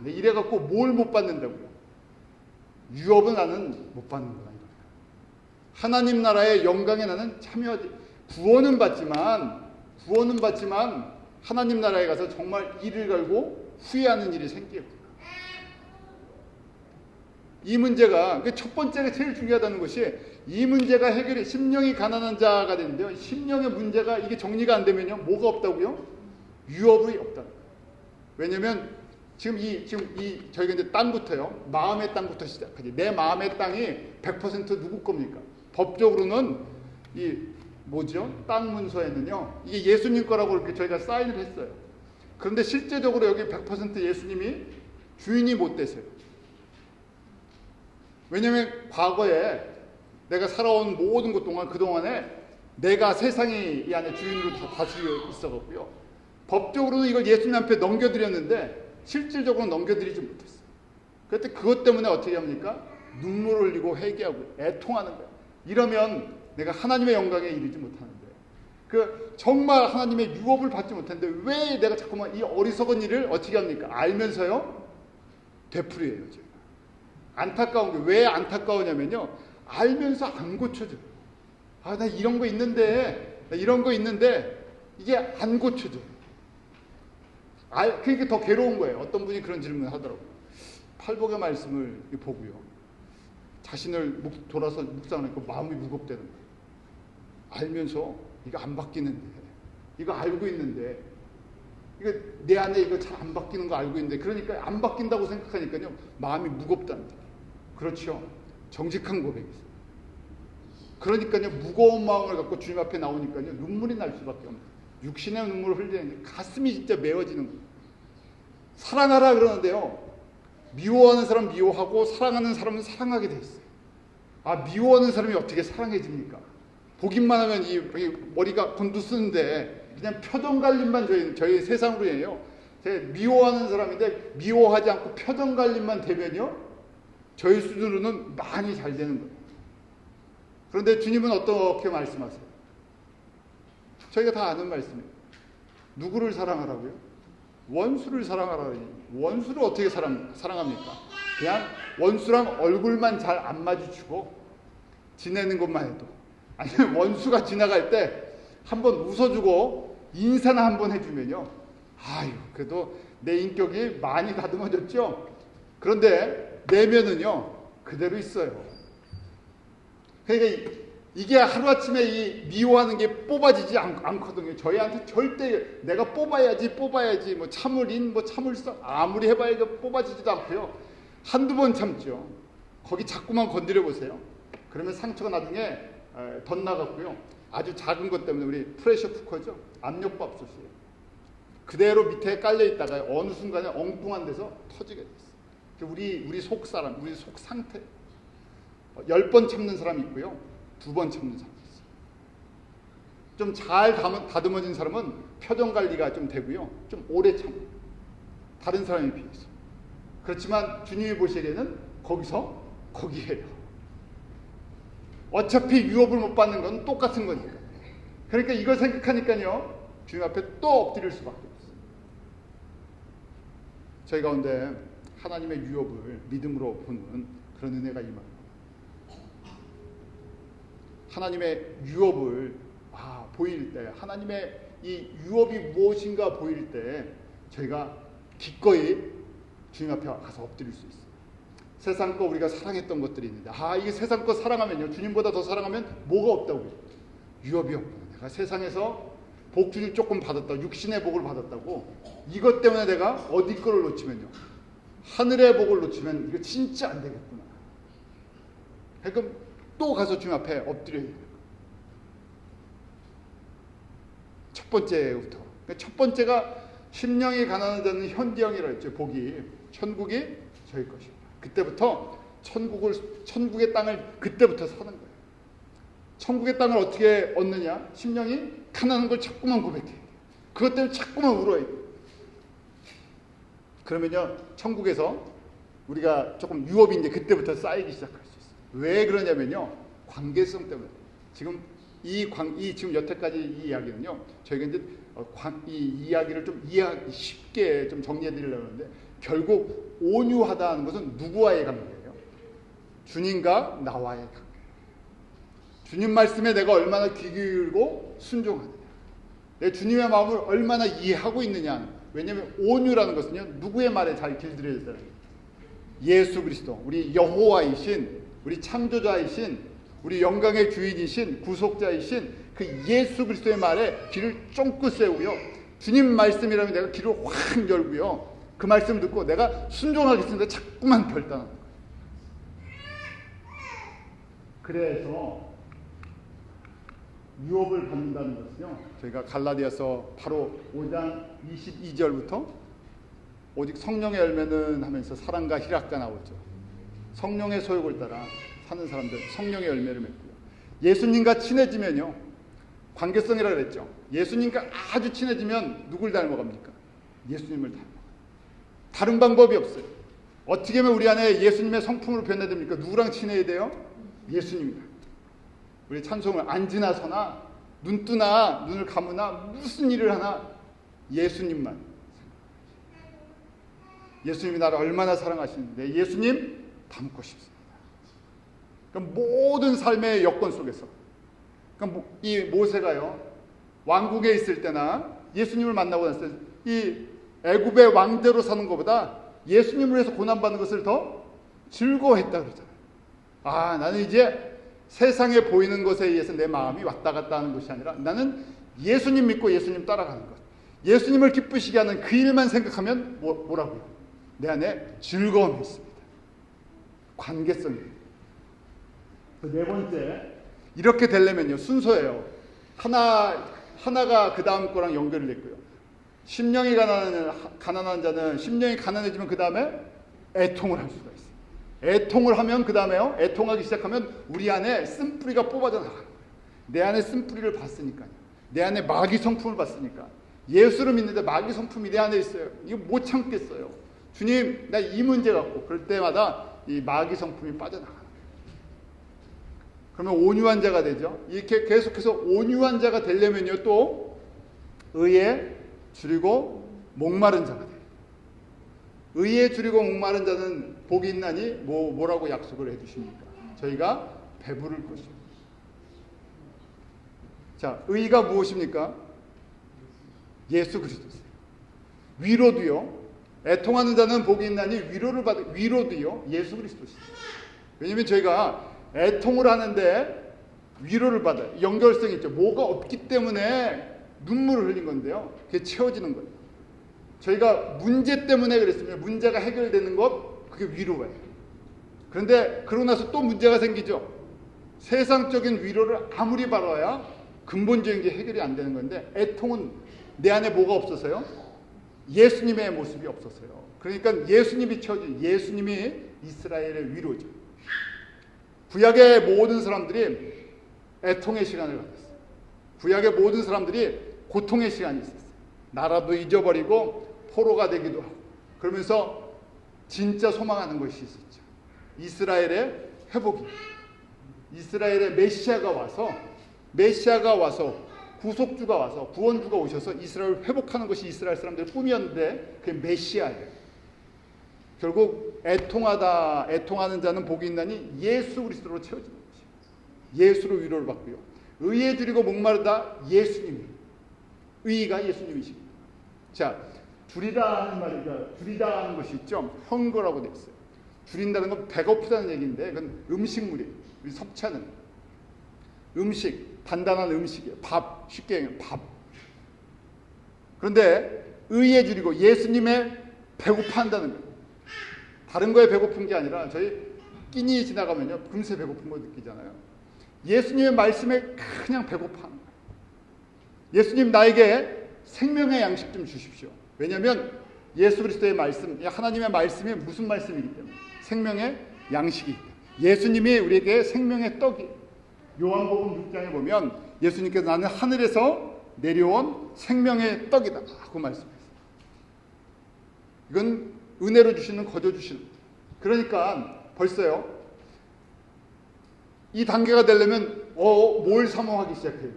내 이래갖고 뭘 못 받는다고요? 유업은 나는 못 받는구나. 하나님 나라의 영광에 나는 참여하지. 구원은 받지만 하나님 나라에 가서 정말 이를 갈고 후회하는 일이 생겨요. 이 문제가 첫 번째가 제일 중요하다는 것이 이 문제가 해결이 심령이 가난한 자가 되는데요. 심령의 문제가 이게 정리가 안 되면요. 뭐가 없다고요? 유업이 없다는 거예요. 왜냐면 지금 저희가 이제 땅부터요. 마음의 땅부터 시작하지. 내 마음의 땅이 100% 누구 겁니까? 법적으로는 땅 문서에는요. 이게 예수님 거라고 이렇게 저희가 사인을 했어요. 그런데 실제적으로 여기 100% 예수님이 주인이 못 되세요. 왜냐면 과거에 내가 살아온 모든 것 동안 그동안에 내가 세상이 이 안에 주인으로 다스리고 있어갖고요. 법적으로는 이걸 예수님 앞에 넘겨드렸는데 실질적으로 넘겨드리지 못했어요. 그때 그것 때문에 어떻게 합니까? 눈물 흘리고 회개하고 애통하는 거예요. 이러면 내가 하나님의 영광에 이르지 못하는데 정말 하나님의 유업을 받지 못하는데 왜 내가 자꾸만 이 어리석은 일을 어떻게 합니까? 알면서요? 되풀이해요. 제가. 안타까운 게 왜 안타까우냐면요. 알면서 안 고쳐져요. 나 이런 거 있는데 이게 안 고쳐져요. 그러니까 더 괴로운 거예요. 어떤 분이 그런 질문을 하더라고요. 팔복의 말씀을 보고요. 자신을 돌아서 묵상하니까 마음이 무겁다는 거예요. 알면서 이거 안 바뀌는데, 이거 알고 있는데, 이거 내 안에 이거 잘 안 바뀌는 거 알고 있는데, 그러니까 안 바뀐다고 생각하니까요. 마음이 무겁다는 거예요. 그렇죠. 정직한 고백이죠. 그러니까요. 무거운 마음을 갖고 주님 앞에 나오니까요. 눈물이 날 수밖에 없어요. 육신의 눈물을 흘리는데 가슴이 진짜 메워지는 거예요. 사랑하라 그러는데요. 미워하는 사람 미워하고 사랑하는 사람은 사랑하게 돼 있어요. 미워하는 사람이 어떻게 사랑해집니까? 보기만 하면 이 머리가 곤두쓰는데 그냥 표정 관리만 저희 세상으로 해요. 미워하는 사람인데 미워하지 않고 표정 관리만 되면요. 저희 수준으로는 많이 잘 되는 거예요. 그런데 주님은 어떻게 말씀하세요? 저희가 다 아는 말씀이에요. 누구를 사랑하라고요? 원수를 사랑하라니. 원수를 어떻게 사랑합니까? 그냥 원수랑 얼굴만 잘 안 마주치고 지내는 것만 해도. 아니면 원수가 지나갈 때 한번 웃어주고 인사나 한번 해주면요. 그래도 내 인격이 많이 다듬어졌죠? 그런데 내면은요, 그대로 있어요. 그러니까 이게 하루아침에 이 미워하는 게 뽑아지지 않거든요. 저희한테 절대 내가 뽑아야지 뭐 참을인 뭐 참을성 아무리 해봐야 뽑아지지도 않고요. 한두 번 참죠. 거기 자꾸만 건드려 보세요. 그러면 상처가 나중에 덧나갔고요. 아주 작은 것 때문에 우리 프레셔 쿠커죠. 압력밥솥이에요. 그대로 밑에 깔려 있다가 어느 순간에 엉뚱한 데서 터지게 됐어요. 우리 속 사람, 우리 속 상태 10번 참는 사람이 있고요. 2번 참는 사람이 있어요. 좀 잘 다듬어진 사람은 표정 관리가 좀 되고요. 좀 오래 참아요. 다른 사람에 비해서. 그렇지만 주님이 보시기에는 거기에요. 어차피 유업을 못 받는 건 똑같은 거니까. 그러니까 이걸 생각하니까요. 주님 앞에 또 엎드릴 수밖에 없어요. 저희 가운데 하나님의 유업을 믿음으로 보는 그런 은혜가 임합니다. 하나님의 유업을 보일 때, 하나님의 이 유업이 무엇인가 보일 때 저희가 기꺼이 주님 앞에 가서 엎드릴 수 있어요. 세상 거 우리가 사랑했던 것들이 있는데 이게 세상 거 사랑하면요. 주님보다 더 사랑하면 뭐가 없다고요? 유업이 없구나. 내가 세상에서 복주를 조금 받았다고, 육신의 복을 받았다고 이것 때문에 내가 어디 거를 놓치면요. 하늘의 복을 놓치면 이거 진짜 안 되겠구나. 그럼 또 가서 주님 앞에 엎드려야 돼요. 첫 번째부터. 첫 번째가 심령이 가난한 자는 현대형이라 했죠. 복이. 천국이 저희 것이다. 그때부터 천국의 땅을 그때부터 사는 거예요. 천국의 땅을 어떻게 얻느냐? 심령이 가난한 걸 자꾸만 고백해. 그것 때문에 자꾸만 울어요. 그러면요, 천국에서 우리가 조금 유업이 이제 그때부터 쌓이기 시작할 수 있어요. 왜 그러냐면요, 관계성 때문에. 지금 이 지금 여태까지 이 이야기는요, 저희가 이제 이 이야기를 좀 이해하기 쉽게 좀 정리해 드리려고 하는데, 결국 온유하다는 것은 누구와의 관계예요? 주님과 나와의 관계. 주님 말씀에 내가 얼마나 귀 기울고 순종하느냐, 내 주님의 마음을 얼마나 이해하고 있느냐. 왜냐하면 온유라는 것은요, 누구의 말에 잘 길들여졌다는 거예요. 예수 그리스도, 우리 여호와이신, 우리 창조자이신, 우리 영광의 주인이신, 구속자이신 그 예수 그리스도의 말에 귀를 쫑긋 세우고요, 주님 말씀이라면 내가 귀를 확 열고요, 그 말씀 듣고 내가 순종하겠습니다. 자꾸만 결단하는 거예요. 그래서 유업을 받는다는 것은요, 저희가 갈라디아서 바로 5장 22절부터 오직 성령의 열매는 하면서 사랑과 희락과 나오죠. 성령의 소욕을 따라 사는 사람들, 성령의 열매를 맺고요. 예수님과 친해지면요, 관계성이라고 그랬죠. 예수님과 아주 친해지면 누굴 닮아갑니까? 예수님을 닮아가요. 다른 방법이 없어요. 어떻게 하면 우리 안에 예수님의 성품으로 변해야 됩니까? 누구랑 친해야 돼요? 예수님이랑. 우리 찬송을 앉으나 서나 눈 뜨나 눈을 감으나 무슨 일을 하나 예수님만, 예수님이 나를 얼마나 사랑하시는데 예수님 닮고 싶습니다. 그러니까 모든 삶의 여건 속에서, 그러니까 이 모세가요, 왕국에 있을 때나 예수님을 만나고 났을 때 이 애굽의 왕대로 사는 것보다 예수님을 위해서 고난받는 것을 더 즐거워했다 그러잖아요. 아, 나는 이제 세상에 보이는 것에 의해서 내 마음이 왔다 갔다 하는 것이 아니라 나는 예수님 믿고 예수님 따라가는 것, 예수님을 기쁘시게 하는 그 일만 생각하면 뭐라고요? 내 안에 즐거움이 있습니다. 관계성입니다. 네 번째, 이렇게 되려면요, 순서예요. 하나가 그 다음 거랑 연결이 됐고요. 심령이 가난한 자는, 심령이 가난해지면 그 다음에 애통을 할 수가 있어요. 애통을 하면 그 다음에요, 애통하기 시작하면 우리 안에 쓴뿌리가 뽑아져 나가는 거예요. 내 안에 쓴뿌리를 봤으니까요. 내 안에 마귀 성품을 봤으니까. 예수를 믿는데 마귀 성품이 내 안에 있어요. 이거 못 참겠어요. 주님, 나 이 문제 갖고. 그럴 때마다 이 마귀 성품이 빠져나가는 거예요. 그러면 온유한 자가 되죠. 이렇게 계속해서 온유한 자가 되려면요, 또 의에 줄이고 목마른 자가 돼요. 의에 줄이고 목마른 자는 복이 있나니 뭐라고 약속을 해주십니까? 저희가 배부를 것입니다. 자, 의가 무엇입니까? 예수 그리스도세요. 위로도요, 애통하는 자는 복이 있나니 위로도요, 예수 그리스도시죠. 왜냐하면 저희가 애통을 하는데 위로를 받아요. 연결성이 있죠. 뭐가 없기 때문에 눈물을 흘린 건데요, 그게 채워지는 거예요. 저희가 문제 때문에 그랬으면 문제가 해결되는 것, 그게 위로예요. 그런데 그러고 나서 또 문제가 생기죠. 세상적인 위로를 아무리 받아야 근본적인 게 해결이 안 되는 건데, 애통은 내 안에 뭐가 없어서요? 예수님의 모습이 없었어요. 그러니까 예수님이 채워진, 예수님이 이스라엘의 위로죠. 구약의 모든 사람들이 애통의 시간을 가졌어요. 구약의 모든 사람들이 고통의 시간이 있었어요. 나라도 잊어버리고 포로가 되기도 하고, 그러면서 진짜 소망하는 것이 있었죠. 이스라엘의 회복이, 이스라엘의 메시아가 와서 구속주가 와서, 구원주가 오셔서 이스라엘을 회복하는 것이 이스라엘 사람들의 꿈이었는데 그게 메시아예요. 결국 애통하는 자는 복이 있나니 예수 그리스도로 채워지는 것이에요. 예수로 위로를 받고요. 의에 줄이고 목마르다, 예수님. 의가 예수님이십니다. 자, 줄이다 하는 말이죠. 줄이다 하는 것이 있죠. 헝거라고 되어 있어요. 줄인다는 건 배고프다는 얘기인데, 그건 음식물이에요. 우리 섭취하는 음식, 단단한 음식이에요. 밥, 쉽게 얘기하면 밥. 그런데 의에 줄이고 예수님의 배고파한다는 거예요. 다른 거에 배고픈 게 아니라 저희 끼니 지나가면요, 금세 배고픈 거 느끼잖아요. 예수님의 말씀에 그냥 배고파하는 거예요. 예수님, 나에게 생명의 양식 좀 주십시오. 왜냐하면 예수 그리스도의 말씀, 하나님의 말씀이 무슨 말씀이기 때문에, 생명의 양식이기 때문에. 예수님이 우리에게 생명의 떡이, 요한복음 6장에 보면 예수님께서 나는 하늘에서 내려온 생명의 떡이다 하고 말씀했어요. 이건 은혜로 주시는, 거저 주시는. 그러니까 벌써요, 이 단계가 되려면 뭘 사모하기 시작해요?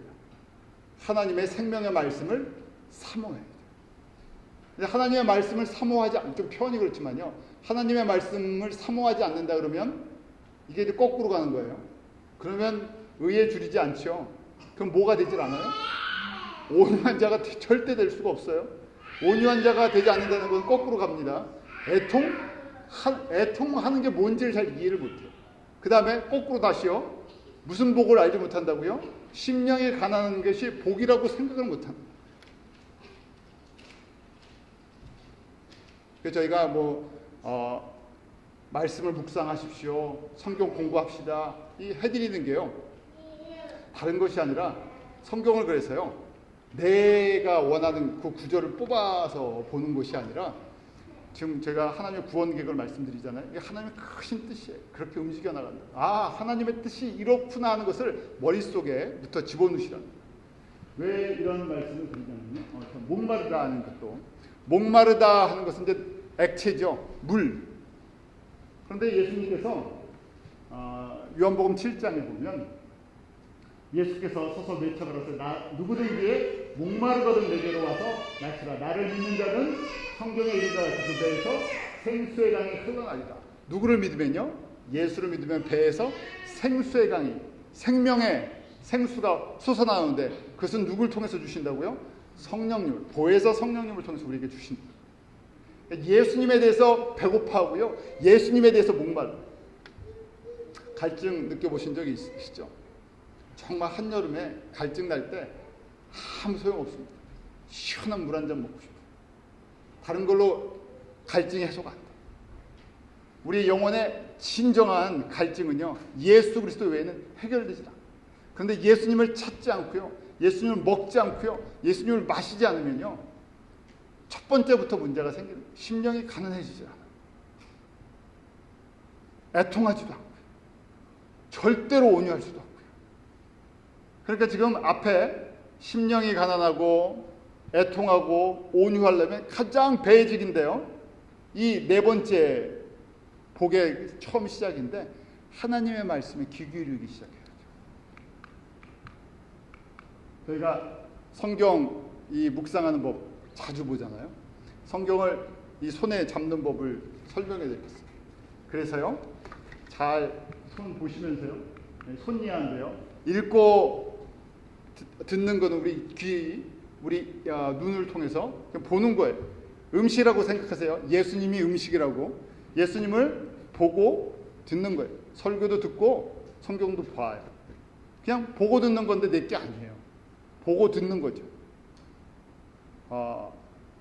하나님의 생명의 말씀을 사모해야 돼요. 하나님의 말씀을 사모하지 않, 좀 표현이 그렇지만요. 하나님의 말씀을 사모하지 않는다 그러면 이게 이제 거꾸로 가는 거예요. 그러면 의에 줄이지 않죠. 그럼 뭐가 되질 않아요? 온유한 자가 절대 될 수가 없어요. 온유한 자가 되지 않는다는 건 거꾸로 갑니다. 애통하는 게 뭔지를 잘 이해를 못해요. 그 다음에 거꾸로 다시요. 무슨 복을 알지 못한다고요? 심령이 가난한 것이 복이라고 생각을 못합니다. 그래서 저희가 말씀을 묵상하십시오. 성경 공부합시다. 이 해드리는 게요. 다른 것이 아니라 성경을 그래서요. 내가 원하는 그 구절을 뽑아서 보는 것이 아니라 지금 제가 하나님의 구원 계획을 말씀드리잖아요. 이게 하나님의 크신 뜻이에요. 그렇게 움직여 나간다. 아, 하나님의 뜻이 이렇구나 하는 것을 머릿속에부터 집어넣으시라는 거예요. 왜 이런 말씀을 드리냐면요. 목마르다 하는 것도 목마르다 하는 것은 이제 액체죠. 물. 그런데 예수님께서 요한복음 7장에 보면 예수께서 서서 외쳐가라사 누구든지 목마르거든 내게로 와서 마시라. 나를 믿는 자는 성경에 이르다 그 배에서 생수의 강이 흘러나리다. 누구를 믿으면요? 예수를 믿으면 배에서 생수의 강이 생명의 생수가 솟아나오는데 그것은 누굴 통해서 주신다고요? 성령님을. 보혜사 성령님을 통해서 우리에게 주신다. 예수님에 대해서 배고파하고요. 예수님에 대해서 목마르. 갈증 느껴보신 적이 있으시죠? 정말 한여름에 갈증 날 때 아무 소용없습니다. 시원한 물 한 잔 먹고 싶어요. 다른 걸로 갈증이 해소가 안 돼요. 우리 영혼의 진정한 갈증은요. 예수 그리스도 외에는 해결되지 않아요. 그런데 예수님을 찾지 않고요. 예수님을 먹지 않고요. 예수님을 마시지 않으면요. 첫 번째부터 문제가 생기는 거예요. 심령이 가난해지지 않아요. 애통하지도 않고요. 절대로 온유할 수도 없고요. 그러니까 지금 앞에 심령이 가난하고 애통하고 온유하려면 가장 베이직인데요. 이 네 번째 복의 처음 시작인데 하나님의 말씀에 귀 기울이기 시작해야죠. 저희가 성경 이 묵상하는 법 자주 보잖아요. 성경을 이 손에 잡는 법을 설명해 드리겠습니다. 그래서요. 잘 손 보시면서요. 손 이해한데요. 읽고 듣는 거는 우리 귀, 우리 눈을 통해서 보는 거예요. 음식이라고 생각하세요. 예수님이 음식이라고. 예수님을 보고 듣는 거예요. 설교도 듣고 성경도 봐요. 그냥 보고 듣는 건데 내게 아니에요. 보고 듣는 거죠.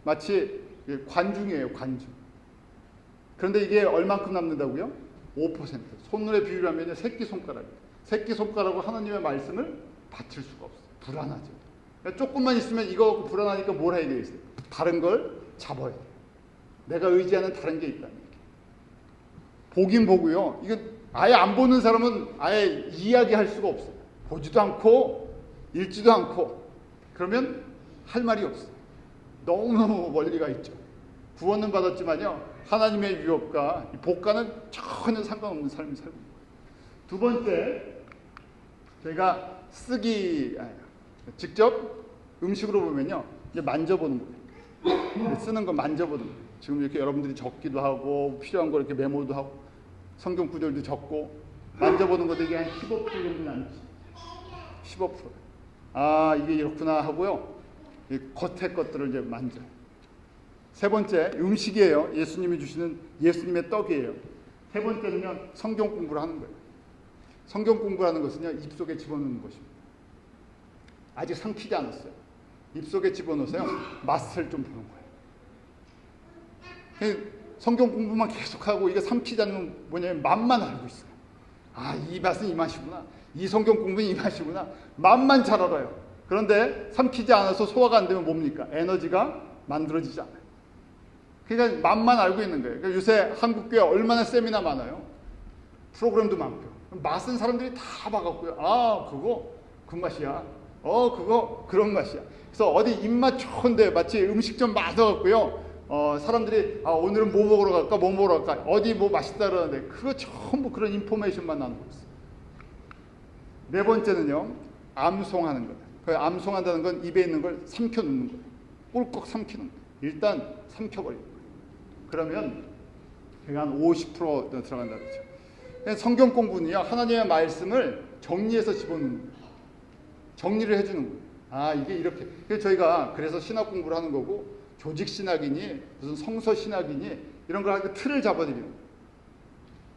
마치 관중이에요. 관중. 그런데 이게 얼만큼 남는다고요? 5%. 손으로 비유하면 새끼손가락이에요. 새끼손가락으로 하나님의 말씀을 받칠 수가 없어요. 불안하죠. 그러니까 조금만 있으면 이거 불안하니까 뭘 해야 되겠어요? 다른 걸 잡아야 돼요. 내가 의지하는 다른 게 있다는 얘기예요. 보긴 보고요. 이거 아예 안 보는 사람은 아예 이야기할 수가 없어요. 보지도 않고 읽지도 않고 그러면 할 말이 없어요. 너무너무 멀리가 있죠. 구원은 받았지만요. 하나님의 유업과 복과는 전혀 상관없는 삶을 살고 있는 거예요. 두 번째, 저희가 직접 음식으로 보면요. 이제 만져보는 거예요. 쓰는 거 만져보는 거예요. 지금 이렇게 여러분들이 적기도 하고 필요한 거 이렇게 메모도 하고 성경 구절도 적고 만져보는 것도 이게 한 15% 정도 남지. 15%. 아, 이게 이렇구나 하고요. 이 겉에 것들을 이제 만져요. 세 번째, 음식이에요. 예수님이 주시는 예수님의 떡이에요. 세 번째는요, 성경 공부를 하는 거예요. 성경 공부라는 것은요, 입속에 집어넣는 것입니다. 아직 삼키지 않았어요. 입속에 집어넣어서요, 맛을 좀 보는 거예요. 성경 공부만 계속하고 이거 삼키지 않으면 뭐냐면 맛만 알고 있어요. 아, 이 맛은 이 맛이구나. 이 성경 공부는 이 맛이구나. 맛만 잘 알아요. 그런데 삼키지 않아서 소화가 안 되면 뭡니까? 에너지가 만들어지지 않아요. 그러니까 맛만 알고 있는 거예요. 그러니까 요새 한국교회 얼마나 세미나 많아요. 프로그램도 많고요. 맛은 사람들이 다 봐갖고요. 아, 그거 그 맛이야. 그거 그런 맛이야. 그래서 어디 입맛 좋은데 마치 음식점 맞아갖고요. 사람들이 오늘은 뭐 먹으러 갈까? 뭐 먹으러 갈까? 어디 뭐 맛있다 그러는데 그거 전부 그런 인포메이션만 나오고 있어요. 네 번째는요, 암송하는 거예요. 그 암송한다는 건 입에 있는 걸 삼켜 놓는 거예요. 꿀꺽 삼키는 거예요. 일단 삼켜버리는 거예요. 그러면 제가 한 50% 들어간다 그러죠. 성경 공부는요, 하나님의 말씀을 정리해서 집어넣는 거예요. 정리를 해주는 거예요. 아, 이게 이렇게. 그래서 저희가 그래서 신학 공부를 하는 거고, 조직 신학이니 무슨 성서 신학이니 이런 걸 하니까 틀을 잡아드리는 거예요.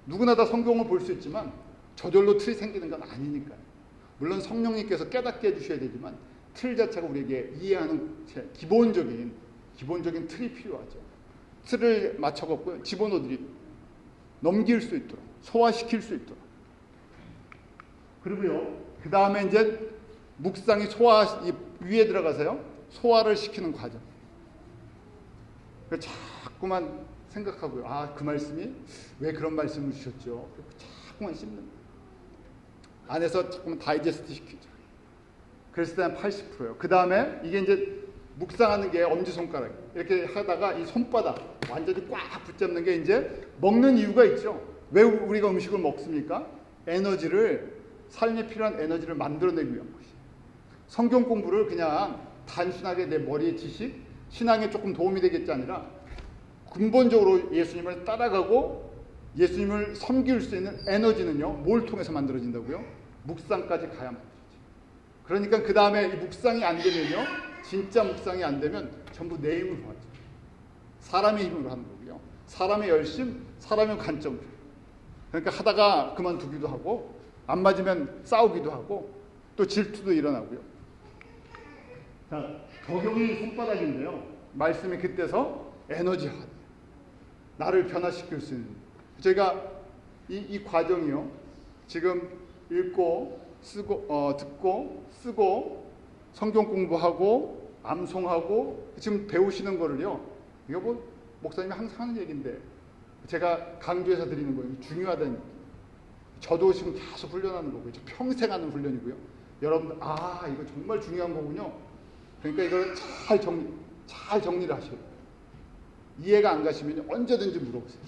누구나 다 성경을 볼 수 있지만 저절로 틀이 생기는 건 아니니까요. 물론 성령님께서 깨닫게 해주셔야 되지만 틀 자체가 우리에게 이해하는 기본적인 틀이 필요하죠. 틀을 맞춰갖고 집어넣어드리고 넘길 수 있도록, 소화시킬 수 있도록. 그리고요, 그 다음에 이제 묵상이 위에 들어가서요, 소화를 시키는 과정. 자꾸만 생각하고요. 아, 그 말씀이 왜 그런 말씀을 주셨죠? 자꾸만 씹는 거예요. 안에서 자꾸만 다이제스트 시키죠. 그랬을 때는 80%예요. 그 다음에 이게 이제 묵상하는 게 엄지손가락. 이렇게 하다가 이 손바닥 완전히 꽉 붙잡는 게 이제 먹는 이유가 있죠. 왜 우리가 음식을 먹습니까? 삶에 필요한 에너지를 만들어내기 위한 것이에요. 성경 공부를 그냥 단순하게 내 머리의 지식, 신앙에 조금 도움이 되겠지 아니라 근본적으로 예수님을 따라가고 예수님을 섬길 수 있는 에너지는요, 뭘 통해서 만들어진다고요? 묵상까지 가야 만들어지죠. 그러니까 그 다음에 이 묵상이 안 되면요, 진짜 묵상이 안 되면 전부 내 힘으로 하죠. 사람의 힘으로 하는 거고요. 사람의 열심, 사람의 관점. 그러니까 하다가 그만두기도 하고, 안 맞으면 싸우기도 하고, 또 질투도 일어나고요. 자, 적용이 손바닥인데요. 말씀이 그때서 에너지화. 나를 변화시킬 수 있는. 저희가 이 과정이요. 지금 읽고, 듣고, 쓰고, 성경 공부하고, 암송하고, 지금 배우시는 거를요. 이거 뭐, 목사님이 항상 하는 얘기인데, 제가 강조해서 드리는 거예요. 중요하다는 얘기. 저도 지금 계속 훈련하는 거고요. 평생 하는 훈련이고요. 여러분들, 아, 이거 정말 중요한 거군요. 그러니까 이걸 잘 정리를 하셔야 돼요. 이해가 안 가시면 언제든지 물어보세요.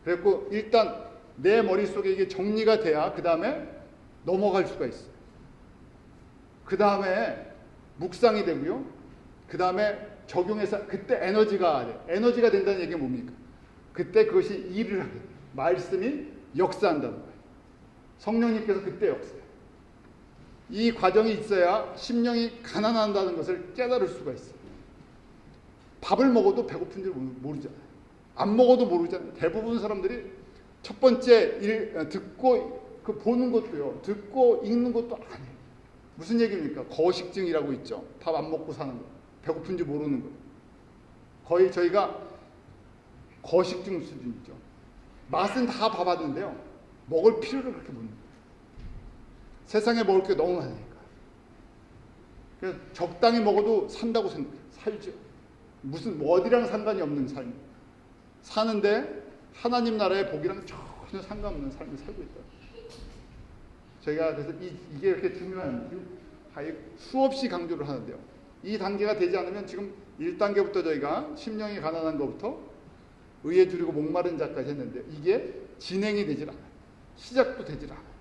그래서 일단 내 머릿속에 이게 정리가 돼야 그 다음에 넘어갈 수가 있어요. 그 다음에 묵상이 되고요. 그 다음에 적용해서 그때 에너지가 된다는 얘기가 뭡니까? 그때 그것이 일을 하게 돼요. 말씀이 역사한다는 거예요. 성령님께서 그때 역사해요. 이 과정이 있어야 심령이 가난한다는 것을 깨달을 수가 있어요. 밥을 먹어도 배고픈 줄 모르잖아요. 안 먹어도 모르잖아요. 대부분 사람들이 첫 번째 듣고 보는 것도요. 듣고 읽는 것도 안 해요. 무슨 얘기입니까? 거식증이라고 있죠. 밥 안 먹고 사는 거. 배고픈지 모르는 거. 거의 저희가 거식증 수준이죠. 맛은 다 봐봤는데요. 먹을 필요를 그렇게 못 느껴요. 세상에 먹을 게 너무 많으니까. 그래서 적당히 먹어도 산다고 생각해요. 살죠. 무슨 어디랑 상관이 없는 삶. 사는데 하나님 나라의 복이랑 전혀 상관없는 삶을 살고 있다. 저희가 그래서 이게 이렇게 중요한 수없이 강조를 하는데요. 이 단계가 되지 않으면 지금 1단계부터 저희가 심령이 가난한 것부터 의에 줄이고 목마른 자까지 했는데 이게 진행이 되질 않아요. 시작도 되질 않아요.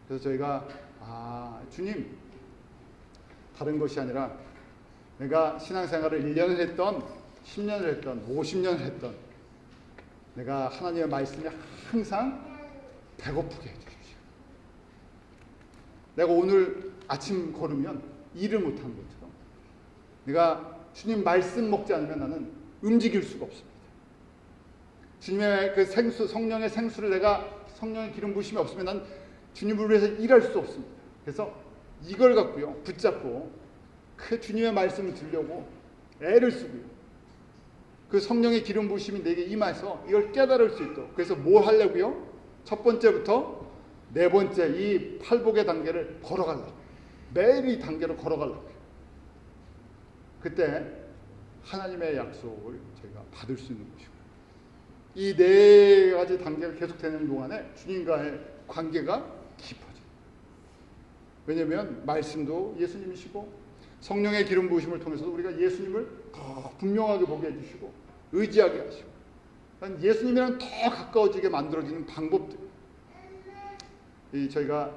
그래서 저희가 주님, 다른 것이 아니라 내가 신앙생활을 1년을 했던 10년을 했던 50년을 했던 내가 하나님의 말씀이 항상 배고프게 해주십시오. 내가 오늘 아침 걸으면 일을 못한 것처럼 내가 주님 말씀 먹지 않으면 나는 움직일 수가 없습니다. 주님의 그 성령의 생수를 성령의 기름 부으심이 없으면 난 주님을 위해서 일할 수 없습니다. 그래서 이걸 갖고요, 붙잡고 그 주님의 말씀을 들려고 애를 쓰고요. 그 성령의 기름 부으심이 내게 임해서 이걸 깨달을 수 있도록. 그래서 뭐 하려고요? 첫 번째부터 네 번째 이 팔복의 단계를 걸어가려고. 매일 이 단계를 걸어가려고요. 그때 하나님의 약속을 제가 받을 수 있는 것이고, 이 네 가지 단계를 계속되는 동안에 주님과의 관계가 깊어져요. 왜냐하면 말씀도 예수님이시고 성령의 기름 부으심을 통해서도 우리가 예수님을 더 분명하게 보게 해주시고 의지하게 하시고 예수님이랑 더 가까워지게 만들어지는 방법들, 저희가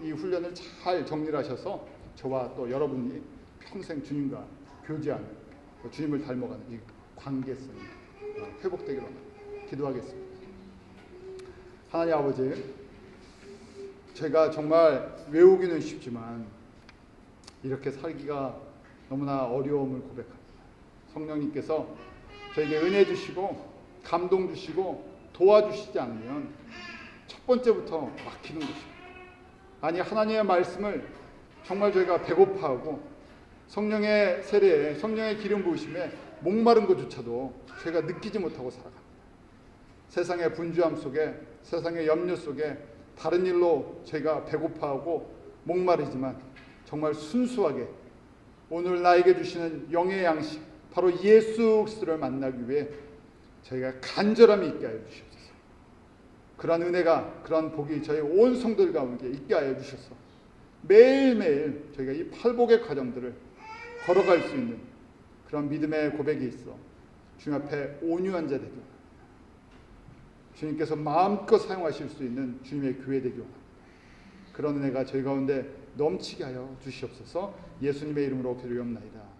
이 훈련을 잘 정리를 하셔서 저와 또 여러분이 평생 주님과 교제하는, 주님을 닮아가는 이 관계성이 회복되기로 기도하겠습니다. 하나님 아버지, 제가 정말 외우기는 쉽지만 이렇게 살기가 너무나 어려움을 고백합니다. 성령님께서 저에게 은혜 주시고 감동 주시고 도와주시지 않으면 첫 번째부터 막히는 것입니다. 아니, 하나님의 말씀을 정말 저희가 배고파하고 성령의 세례에, 성령의 기름 부으심에 목마른 것조차도 저희가 느끼지 못하고 살아갑니다. 세상의 분주함 속에, 세상의 염려 속에 다른 일로 저희가 배고파하고 목마르지만 정말 순수하게 오늘 나에게 주시는 영의 양식, 바로 예수 그리스도를 만나기 위해 저희가 간절함이 있게 하여 주시옵소서. 그러한 은혜가, 그러한 복이 저희 온 성도들 가운데 있게 하여 주셔서 매일매일 저희가 이 팔복의 과정들을 걸어갈 수 있는 그런 믿음의 고백이 있어 주님 앞에 온유한 자 되기 원합니다. 주님께서 마음껏 사용하실 수 있는 주님의 교회 되기 원합니다. 그런 은혜가 저희 가운데 넘치게 하여 주시옵소서. 예수님의 이름으로 기도하옵나이다.